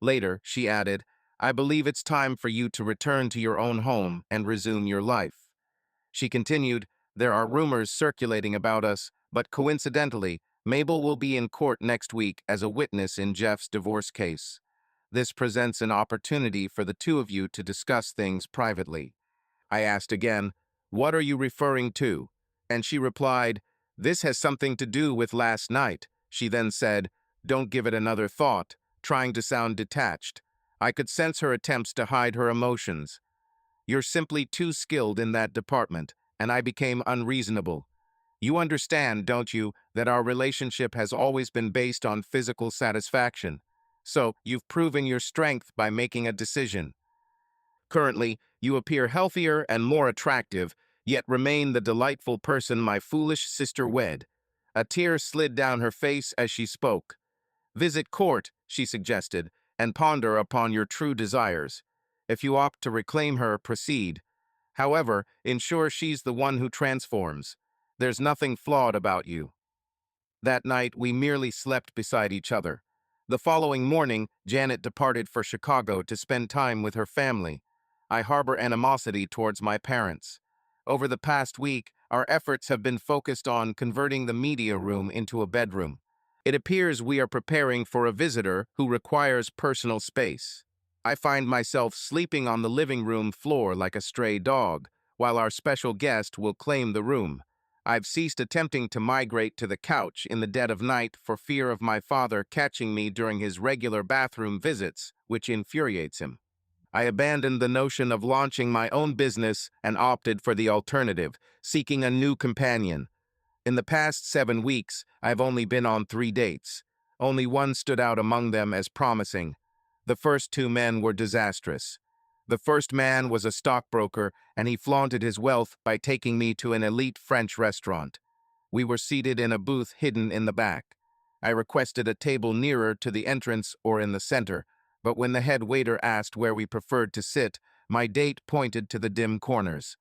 Later, she added, "I believe it's time for you to return to your own home and resume your life." She continued, "There are rumors circulating about us, but coincidentally, Mabel will be in court next week as a witness in Jeff's divorce case. This presents an opportunity for the two of you to discuss things privately." I asked again, "What are you referring to?" And she replied, "This has something to do with last night." She then said, "Don't give it another thought," trying to sound detached. I could sense her attempts to hide her emotions. "You're simply too skilled in that department," and I became unreasonable. "You understand, don't you, that our relationship has always been based on physical satisfaction? So, you've proven your strength by making a decision. Currently, you appear healthier and more attractive, yet remain the delightful person my foolish sister wed." A tear slid down her face as she spoke. "Visit court," she suggested, "and ponder upon your true desires. If you opt to reclaim her, proceed. However, ensure she's the one who transforms. There's nothing flawed about you." That night, we merely slept beside each other. The following morning, Janet departed for Chicago to spend time with her family. I harbor animosity towards my parents. Over the past week, our efforts have been focused on converting the media room into a bedroom. It appears we are preparing for a visitor who requires personal space. I find myself sleeping on the living room floor like a stray dog, while our special guest will claim the room. I've ceased attempting to migrate to the couch in the dead of night for fear of my father catching me during his regular bathroom visits, which infuriates him. I abandoned the notion of launching my own business and opted for the alternative, seeking a new companion. In the past 7 weeks, I've only been on 3 dates. Only one stood out among them as promising. The first two men were disastrous. The first man was a stockbroker, and he flaunted his wealth by taking me to an elite French restaurant. We were seated in a booth hidden in the back. I requested a table nearer to the entrance or in the center, but when the head waiter asked where we preferred to sit, my date pointed to the dim corners.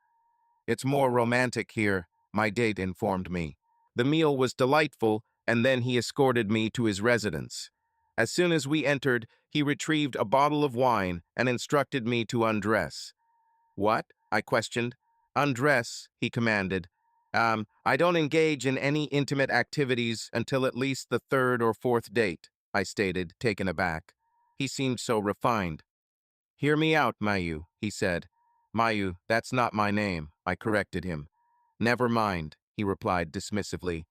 "It's more romantic here," my date informed me. The meal was delightful, and then he escorted me to his residence. As soon as we entered, he retrieved a bottle of wine and instructed me to undress. "What?" I questioned. "Undress," he commanded. I don't engage in any intimate activities until at least the third or fourth date," I stated, taken aback. He seemed so refined. "Hear me out, Mayu," he said. "Mayu, that's not my name," I corrected him. "Never mind," he replied dismissively.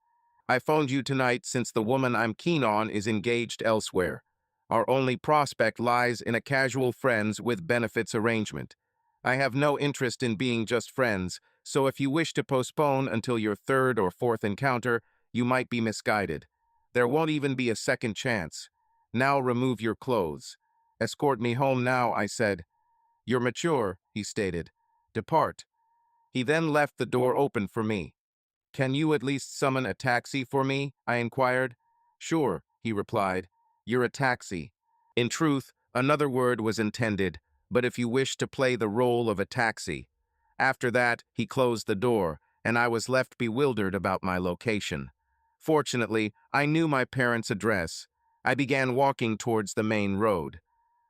"I phoned you tonight since the woman I'm keen on is engaged elsewhere. Our only prospect lies in a casual friends with benefits arrangement. I have no interest in being just friends, so if you wish to postpone until your third or fourth encounter, you might be misguided. There won't even be a second chance. Now remove your clothes." "Escort me home now," I said. "You're mature," he stated. "Depart." He then left the door open for me. "Can you at least summon a taxi for me?" I inquired. "Sure," he replied. "You're a taxi." In truth, another word was intended, but if you wish to play the role of a taxi. After that, he closed the door, and I was left bewildered about my location. Fortunately, I knew my parents' address. I began walking towards the main road.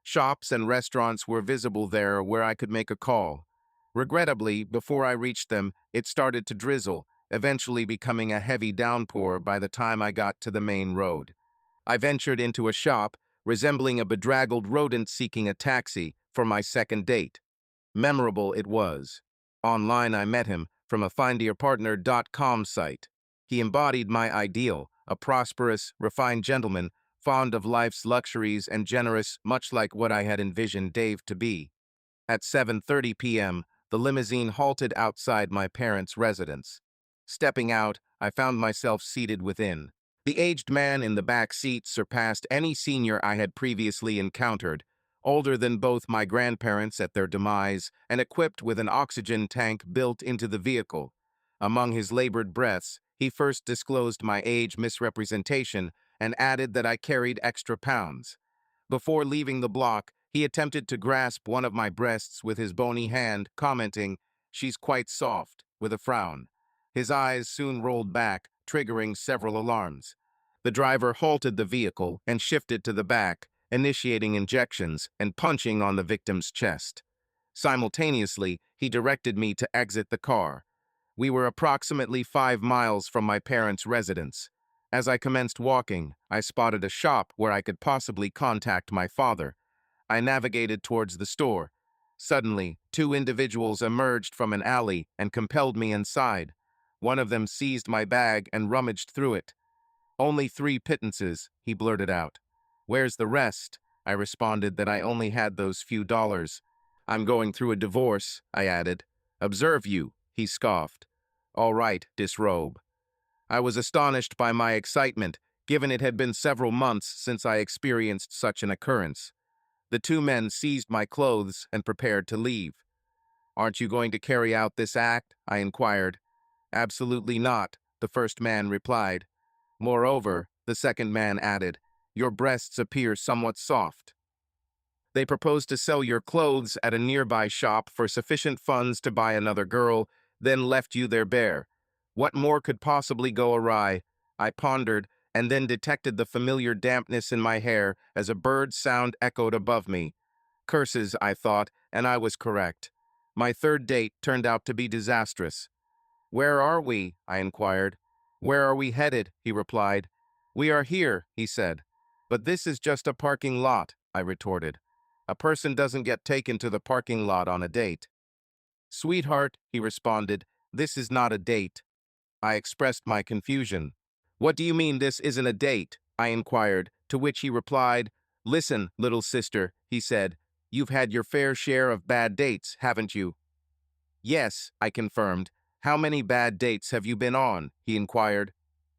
Shops and restaurants were visible there where I could make a call. Regrettably, before I reached them, it started to drizzle, eventually becoming a heavy downpour by the time I got to the main road. I ventured into a shop, resembling a bedraggled rodent seeking a taxi, for my second date. Memorable it was. Online I met him from a findyourpartner.com site. He embodied my ideal, a prosperous, refined gentleman, fond of life's luxuries and generous, much like what I had envisioned Dave to be. At 7:30 p.m., the limousine halted outside my parents' residence. Stepping out, I found myself seated within. The aged man in the back seat surpassed any senior I had previously encountered, older than both my grandparents at their demise and equipped with an oxygen tank built into the vehicle. Among his labored breaths, he first disclosed my age misrepresentation and added that I carried extra pounds. Before leaving the block, he attempted to grasp one of my breasts with his bony hand, commenting, "She's quite soft," with a frown. His eyes soon rolled back, triggering several alarms. The driver halted the vehicle and shifted to the back, initiating injections and punching on the victim's chest. Simultaneously, he directed me to exit the car. We were approximately 5 miles from my parents' residence. As I commenced walking, I spotted a shop where I could possibly contact my father. I navigated towards the store. Suddenly, two individuals emerged from an alley and compelled me inside. One of them seized my bag and rummaged through it. "Only 3 pittances," he blurted out. "Where's the rest?" I responded that I only had those few dollars. "I'm going through a divorce," I added. "Observe you," he scoffed. "All right, disrobe." I was astonished by my excitement, given it had been several months since I experienced such an occurrence. The two men seized my clothes and prepared to leave. "Aren't you going to carry out this act?" I inquired. "Absolutely not," the first man replied. "Moreover," the second man added, "your breasts appear somewhat soft." They proposed to sell your clothes at a nearby shop for sufficient funds to buy another girl, then left you there bare. What more could possibly go awry? I pondered, and then detected the familiar dampness in my hair as a bird's sound echoed above me. Curses, I thought, and I was correct. My third date turned out to be disastrous. "Where are we?" I inquired. "Where are we headed?" he replied. "We are here," he said. "But this is just a parking lot," I retorted. "A person doesn't get taken to the parking lot on a date." "Sweetheart," he responded, "this is not a date." I expressed my confusion. "What do you mean this isn't a date?" I inquired, to which he replied, "Listen, little sister," he said, "you've had your fair share of bad dates, haven't you?" "Yes," I confirmed. "How many bad dates have you been on?" he inquired.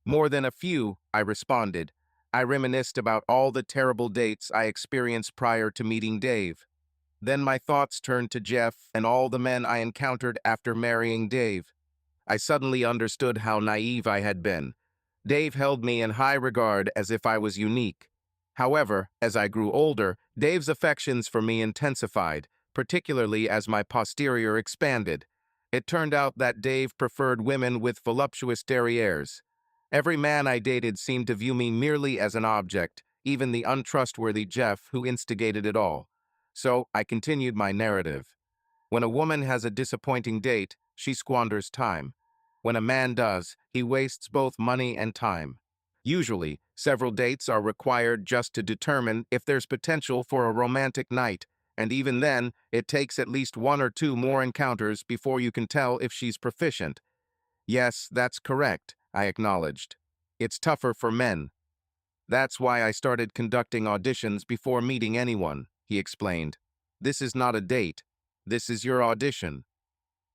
"More than a few," I responded. I reminisced about all the terrible dates I experienced prior to meeting Dave. Then my thoughts turned to Jeff and all the men I encountered after marrying Dave. I suddenly understood how naive I had been. Dave held me in high regard as if I was unique. However, as I grew older, Dave's affections for me intensified, particularly as my posterior expanded. It turned out that Dave preferred women with voluptuous derrieres. Every man I dated seemed to view me merely as an object, even the untrustworthy Jeff who instigated it all. So I continued my narrative. When a woman has a disappointing date, she squanders time. When a man does, he wastes both money and time. Usually, several dates are required just to determine if there's potential for a romantic night, and even then, it takes at least one or two more encounters before you can tell if she's proficient. "Yes, that's correct," I acknowledged. "It's tougher for men." "That's why I started conducting auditions before meeting anyone," he explained. "This is not a date. This is your audition.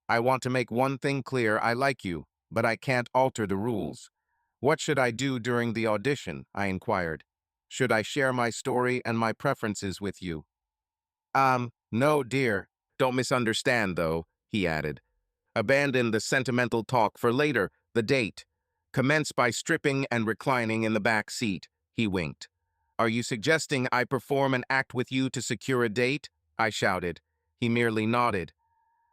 I want to make one thing clear: I like you, but I can't alter the rules." "What should I do during the audition?" I inquired. "Should I share my story and my preferences with you?" No, dear. Don't misunderstand, though," he added. "Abandon the sentimental talk for later, the date. Commence by stripping and reclining in the back seat." He winked. "Are you suggesting I perform an act with you to secure a date?" I shouted. He merely nodded.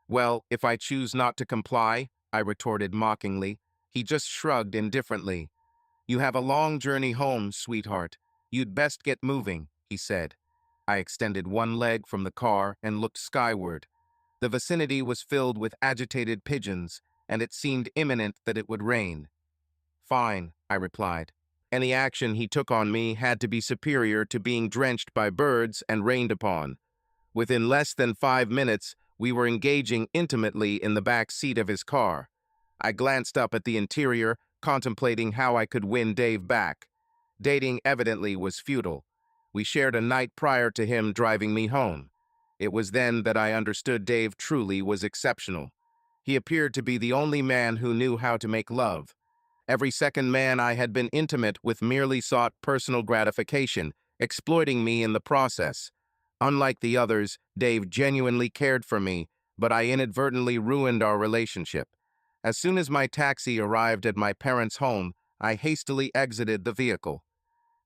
"Well, if I choose not to comply?" I retorted mockingly. He just shrugged indifferently. You have a long journey home, sweetheart. You'd best get moving, he said. I extended one leg from the car and looked skyward. The vicinity was filled with agitated pigeons, and it seemed imminent that it would rain. Fine, I replied. Any action he took on me had to be superior to being drenched by birds and rained upon. Within less than 5 minutes, we were engaging intimately in the back seat of his car. I glanced up at the interior, contemplating how I could win Dave back. Dating evidently was futile. We shared a night prior to him driving me home. It was then that I understood Dave truly was exceptional. He appeared to be the only man who knew how to make love. Every second man I had been intimate with merely sought personal gratification, exploiting me in the process. Unlike the others, Dave genuinely cared for me, but I inadvertently ruined our relationship. As soon as my taxi arrived at my parents' home, I hastily exited the vehicle.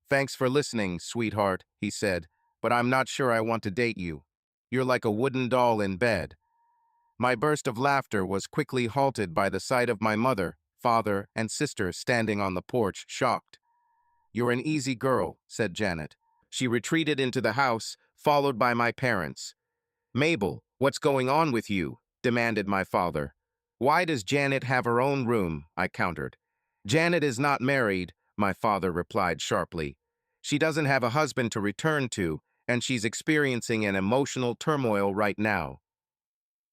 Thanks for listening, sweetheart, he said, but I'm not sure I want to date you. You're like a wooden doll in bed. My burst of laughter was quickly halted by the sight of my mother, father, and sister standing on the porch, shocked. You're an easy girl, said Janet. She retreated into the house, followed by my parents. Mabel, what's going on with you? Demanded my father. Why does Janet have her own room? I countered. Janet is not married, my father replied sharply. She doesn't have a husband to return to, and she's experiencing an emotional turmoil right now.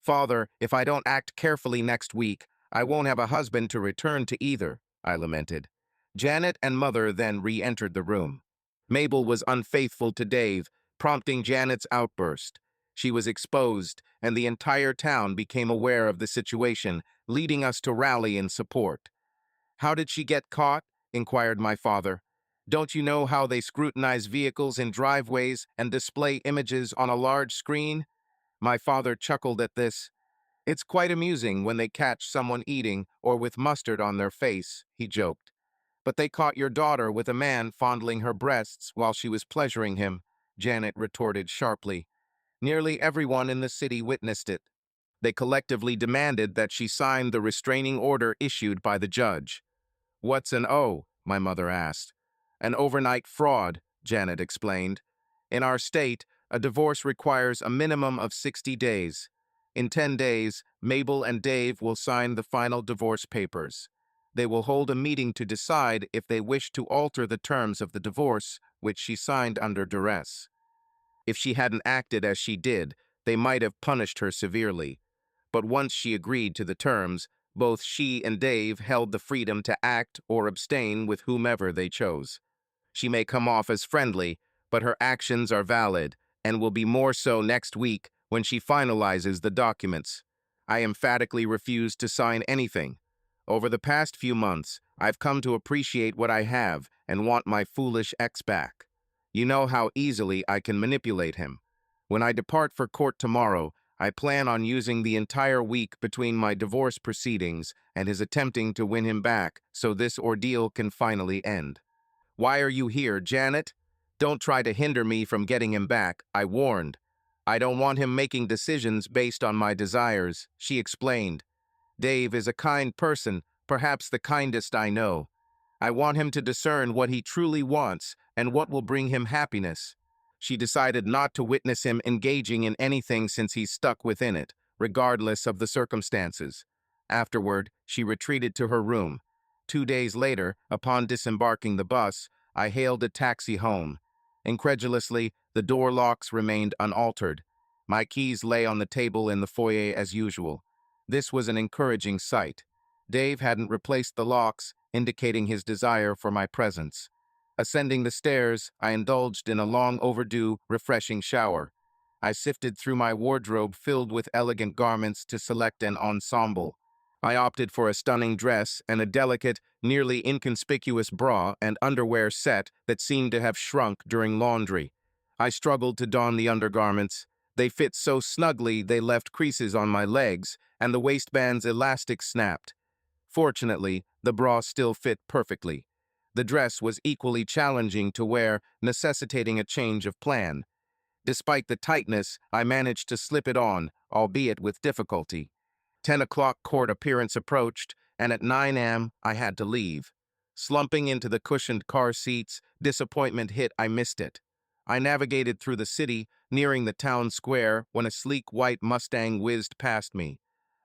Father, if I don't act carefully next week, I won't have a husband to return to either, I lamented. Janet and Mother then re-entered the room. Mabel was unfaithful to Dave, prompting Janet's outburst. She was exposed, and the entire town became aware of the situation, leading us to rally in support. How did she get caught? Inquired my father. Don't you know how they scrutinize vehicles in driveways and display images on a large screen? My father chuckled at this. It's quite amusing when they catch someone eating or with mustard on their face, he joked. But they caught your daughter with a man fondling her breasts while she was pleasuring him, Janet retorted sharply. Nearly everyone in the city witnessed it. They collectively demanded that she sign the restraining order issued by the judge. What's an O? My mother asked. An overnight fraud, Janet explained. In our state, a divorce requires a minimum of 60 days. In 10 days, Mabel and Dave will sign the final divorce papers. They will hold a meeting to decide if they wish to alter the terms of the divorce, which she signed under duress. If she hadn't acted as she did, they might have punished her severely. But once she agreed to the terms, both she and Dave held the freedom to act or abstain with whomever they chose. She may come off as friendly, but her actions are valid, and will be more so next week when she finalizes the documents. I emphatically refuse to sign anything. Over the past few months, I've come to appreciate what I have and want my foolish ex back. You know how easily I can manipulate him. When I depart for court tomorrow, I plan on using the entire week between my divorce proceedings and his attempting to win him back so this ordeal can finally end. Why are you here, Janet? Don't try to hinder me from getting him back, I warned. I don't want him making decisions based on my desires, she explained. Dave is a kind person, perhaps the kindest I know. I want him to discern what he truly wants and what will bring him happiness. She decided not to witness him engaging in anything since he's stuck within it, regardless of the circumstances. Afterward, she retreated to her room. 2 days later, upon disembarking the bus, I hailed a taxi home. Incredulously, the door locks remained unaltered. My keys lay on the table in the foyer as usual. This was an encouraging sight. Dave hadn't replaced the locks, indicating his desire for my presence. Ascending the stairs, I indulged in a long overdue, refreshing shower. I sifted through my wardrobe filled with elegant garments to select an ensemble. I opted for a stunning dress and a delicate, nearly inconspicuous bra and underwear set that seemed to have shrunk during laundry. I struggled to don the undergarments. They fit so snugly they left creases on my legs, and the waistband's elastic snapped. Fortunately, the bra still fit perfectly. The dress was equally challenging to wear, necessitating a change of plan. Despite the tightness, I managed to slip it on, albeit with difficulty. 10 o'clock court appearance approached, and at 9 a.m. I had to leave. Slumping into the cushioned car seats, disappointment hit. I missed it. I navigated through the city, nearing the town square, when a sleek white Mustang whizzed past me.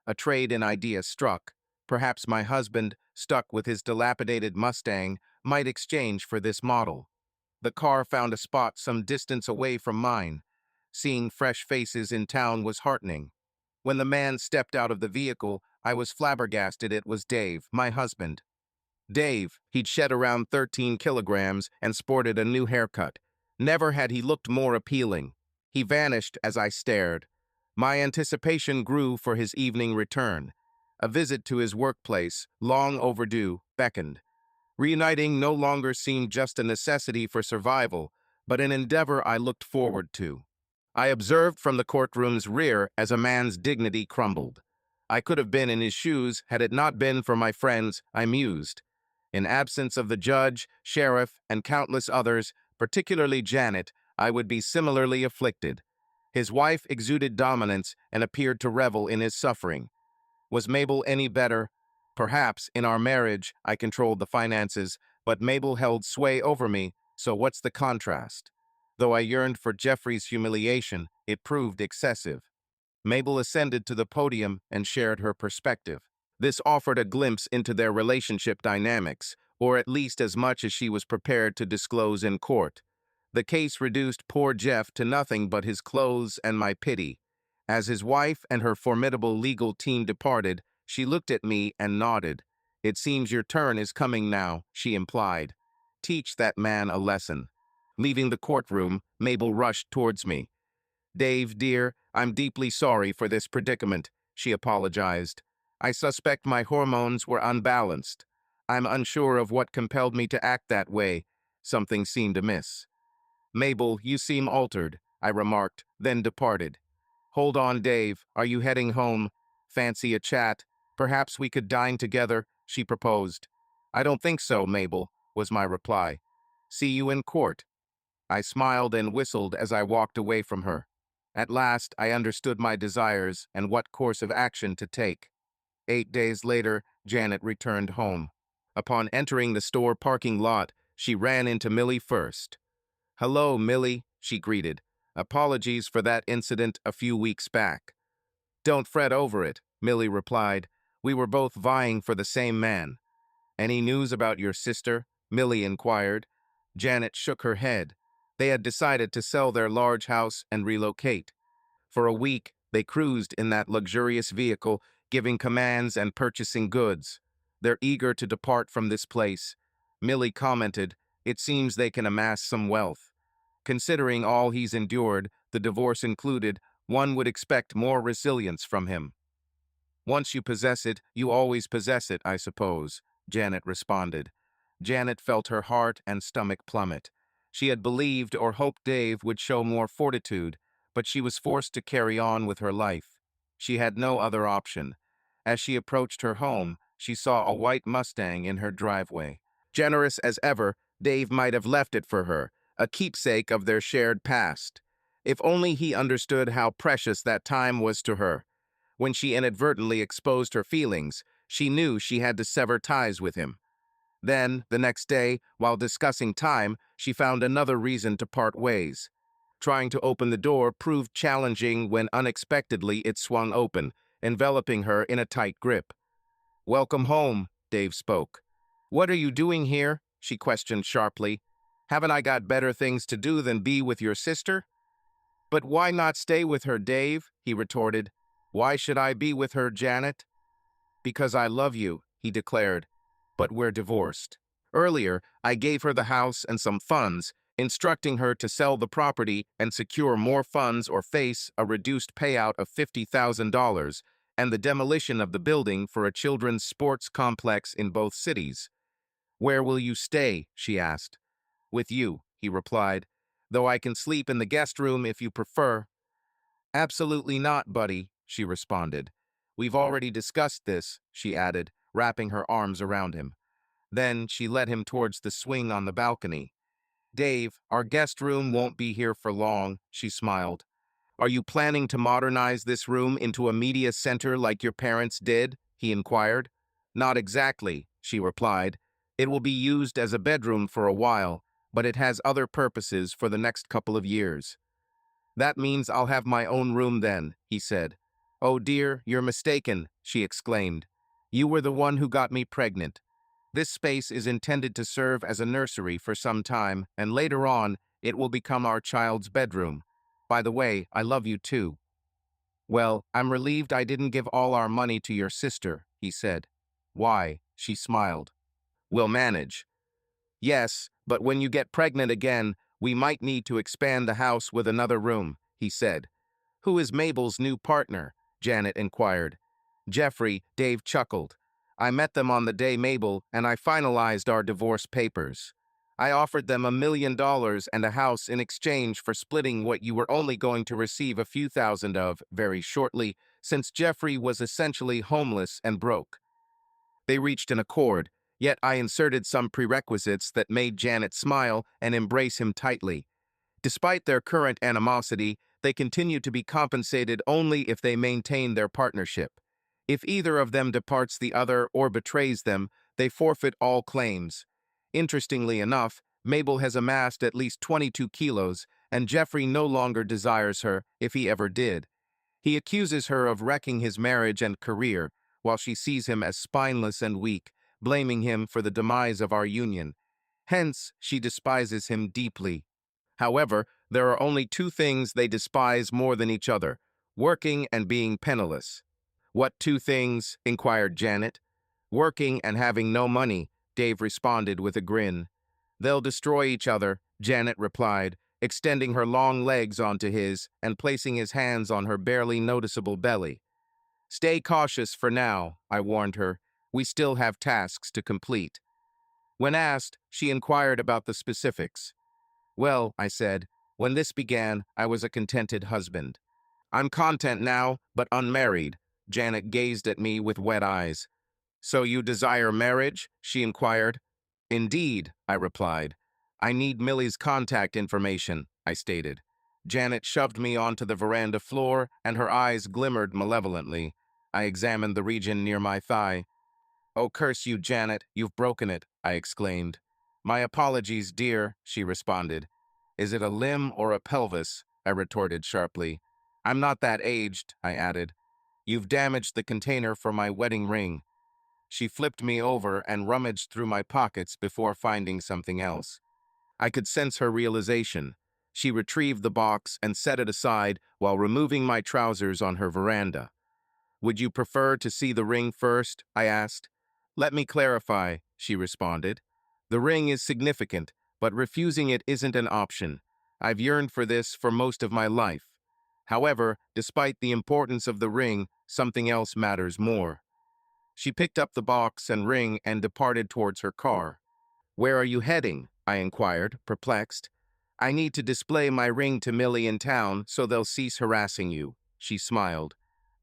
A trade-in idea struck. Perhaps my husband, stuck with his dilapidated Mustang, might exchange for this model. The car found a spot some distance away from mine. Seeing fresh faces in town was heartening. When the man stepped out of the vehicle, I was flabbergasted. It was Dave, my husband. Dave, he'd shed around 13 kilograms and sported a new haircut. Never had he looked more appealing. He vanished as I stared. My anticipation grew for his evening return. A visit to his workplace, long overdue, beckoned. Reuniting no longer seemed just a necessity for survival, but an endeavor I looked forward to. I observed from the courtroom's rear as a man's dignity crumbled. I could have been in his shoes had it not been for my friends, I mused. In absence of the judge, sheriff, and countless others, particularly Janet, I would be similarly afflicted. His wife exuded dominance and appeared to revel in his suffering. Was Mabel any better? Perhaps, in our marriage, I controlled the finances, but Mabel held sway over me, so what's the contrast? Though I yearned for Jeffrey's humiliation, it proved excessive. Mabel ascended to the podium and shared her perspective. This offered a glimpse into their relationship dynamics, or at least as much as she was prepared to disclose in court. The case reduced poor Jeff to nothing but his clothes and my pity. As his wife and her formidable legal team departed, she looked at me and nodded. "It seems your turn is coming now," she implied. "Teach that man a lesson." Leaving the courtroom, Mabel rushed towards me. "Dave, dear, I'm deeply sorry for this predicament," she apologized. "I suspect my hormones were unbalanced. I'm unsure of what compelled me to act that way. Something seemed amiss." "Mabel, you seem altered," I remarked, then departed. "Hold on, Dave. Are you heading home? Fancy a chat? Perhaps we could dine together," she proposed. "I don't think so, Mabel," was my reply. "See you in court." I smiled and whistled as I walked away from her. At last, I understood my desires and what course of action to take. 8 days later, Janet returned home. Upon entering the store parking lot, she ran into Millie first. "Hello, Millie," she greeted. "Apologies for that incident a few weeks back." "Don't fret over it," Millie replied. "We were both vying for the same man." "Any news about your sister?" Millie inquired. Janet shook her head. They had decided to sell their large house and relocate. For a week, they cruised in that luxurious vehicle, giving commands and purchasing goods. "They're eager to depart from this place." Millie commented, "It seems they can amass some wealth. Considering all he's endured, the divorce included, one would expect more resilience from him." "Once you possess it, you always possess it, I suppose," Janet responded. Janet felt her heart and stomach plummet. She had believed or hoped Dave would show more fortitude, but she was forced to carry on with her life. She had no other option. As she approached her home, she saw a white Mustang in her driveway. Generous as ever, Dave might have left it for her, a keepsake of their shared past. If only he understood how precious that time was to her. When she inadvertently exposed her feelings, she knew she had to sever ties with him. Then, the next day, while discussing time, she found another reason to part ways. Trying to open the door proved challenging when unexpectedly it swung open, enveloping her in a tight grip. "Welcome home," Dave spoke. "What are you doing here?" she questioned sharply. "Haven't I got better things to do than be with your sister?" "But why not stay with her, Dave?" he retorted. "Why should I be with her, Janet?" "Because I love you," he declared. "But we're divorced. Earlier, I gave her the house and some funds, instructing her to sell the property and secure more funds or face a reduced payout of $50,000 and the demolition of the building for a children's sports complex in both cities. "Where will you stay?" she asked. "With you," he replied, "though I can sleep in the guest room if you prefer." "Absolutely not, buddy," she responded. "We've already discussed this," she added, wrapping her arms around him. Then she led him towards the swing on the balcony. "Dave, our guest room won't be here for long," she smiled. Are you planning to modernize this room into a media center like your parents did? He inquired. Not exactly, she replied. It will be used as a bedroom for a while, but it has other purposes for the next couple of years. That means I'll have my own room then, he said. Oh dear, you're mistaken, she exclaimed. You were the one who got me pregnant. This space is intended to serve as a nursery for some time, and later on, it will become our child's bedroom. By the way, I love you too. Well, I'm relieved I didn't give all our money to your sister, he said. Why? She smiled. We'll manage. Yes, but when you get pregnant again, we might need to expand the house with another room, he said. Who is Mabel's new partner? Janet inquired. Jeffrey, Dave chuckled. I met them on the day Mabel and I finalized our divorce papers. I offered them $1 million and a house in exchange for splitting what you were only going to receive a few thousand of very shortly, since Jeffrey was essentially homeless and broke. They reached an accord, yet I inserted some prerequisites that made Janet smile and embrace him tightly. Despite their current animosity, they continue to be compensated only if they maintain their partnership. If either of them departs the other or betrays them, they forfeit all claims. Interestingly enough, Mabel has amassed at least 22 kilos, and Jeffrey no longer desires her, if he ever did. He accuses her of wrecking his marriage and career, while she sees him as spineless and weak, blaming him for the demise of our union. Hence, she despises him deeply. However, there are only two things they despise more than each other: working and being penniless. What two things? Inquired Janet. Working and having no money, Dave responded with a grin. They'll destroy each other, Janet replied, extending her long legs onto his and placing his hands on her barely noticeable belly. Stay cautious for now, I warned her. We still have tasks to complete. When asked, she inquired about the specifics. Well, I said, when this began, I was a contented husband. I'm content now, but unmarried. Janet gazed at me with wet eyes. So you desire marriage? She inquired. Indeed, I replied. I need Millie's contact information, I stated. Janet shoved me onto the veranda floor, and her eyes glimmered malevolently. I examined the region near my thigh. Oh, curse you, Janet, you've broken it, I exclaimed. My apologies, dear, she responded. Is it a limb or a pelvis? I retorted sharply. I'm not that aged, I added. You've damaged the container for my wedding ring. She flipped me over and rummaged through my pockets before finding something else. I could sense her realization. She retrieved the box and set it aside while removing my trousers on her veranda. Would you prefer to see the ring first? I asked. Let me clarify, she responded. The ring is significant, but refusing it isn't an option. I've yearned for this for most of my life. However, despite the importance of the ring, something else matters more. She picked up the box and ring and departed towards her car. Where are you heading? I inquired, perplexed. I need to display my ring to Millie in town so they'll cease harassing you, she smiled.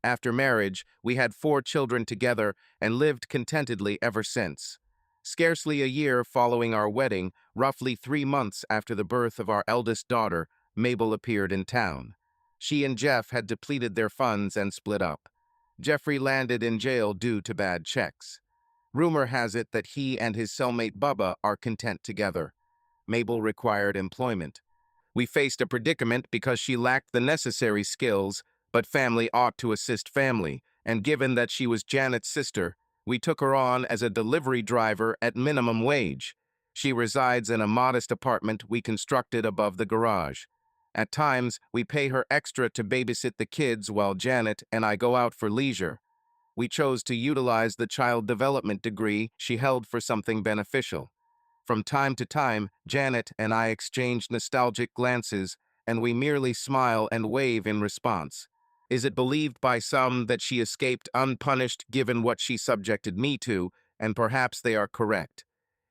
After marriage, we had 4 children together and lived contentedly ever since. Scarcely a year following our wedding, roughly 3 months after the birth of our eldest daughter, Mabel appeared in town. She and Jeff had depleted their funds and split up. Jeffrey landed in jail due to bad checks. Rumor has it that he and his cellmate Bubba are content together. Mabel required employment. We faced a predicament because she lacked the necessary skills, but family ought to assist family, and given that she was Janet's sister, we took her on as a delivery driver at minimum wage. She resides in a modest apartment we constructed above the garage. At times, we pay her extra to babysit the kids while Janet and I go out for leisure. We chose to utilize the child development degree she held for something beneficial. From time to time, Janet and I exchange nostalgic glances, and we merely smile and wave in response. Is it believed by some that she escaped unpunished given what she subjected me to, and perhaps they are correct.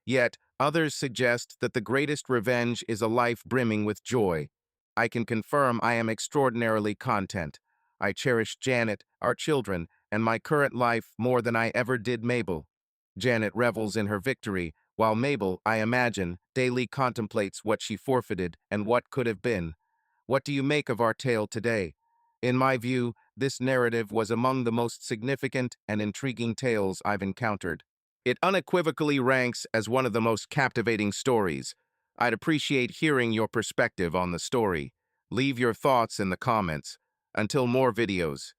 Yet, others suggest that the greatest revenge is a life brimming with joy. I can confirm I am extraordinarily content. I cherish Janet, our children, and my current life more than I ever did Mabel. Janet revels in her victory, while Mabel, I imagine, daily contemplates what she forfeited and what could have been. What do you make of our tale today? In my view, this narrative was among the most significant and intriguing tales I've encountered. It unequivocally ranks as one of the most captivating stories. I'd appreciate hearing your perspective on the story. Leave your thoughts in the comments. Until more videos,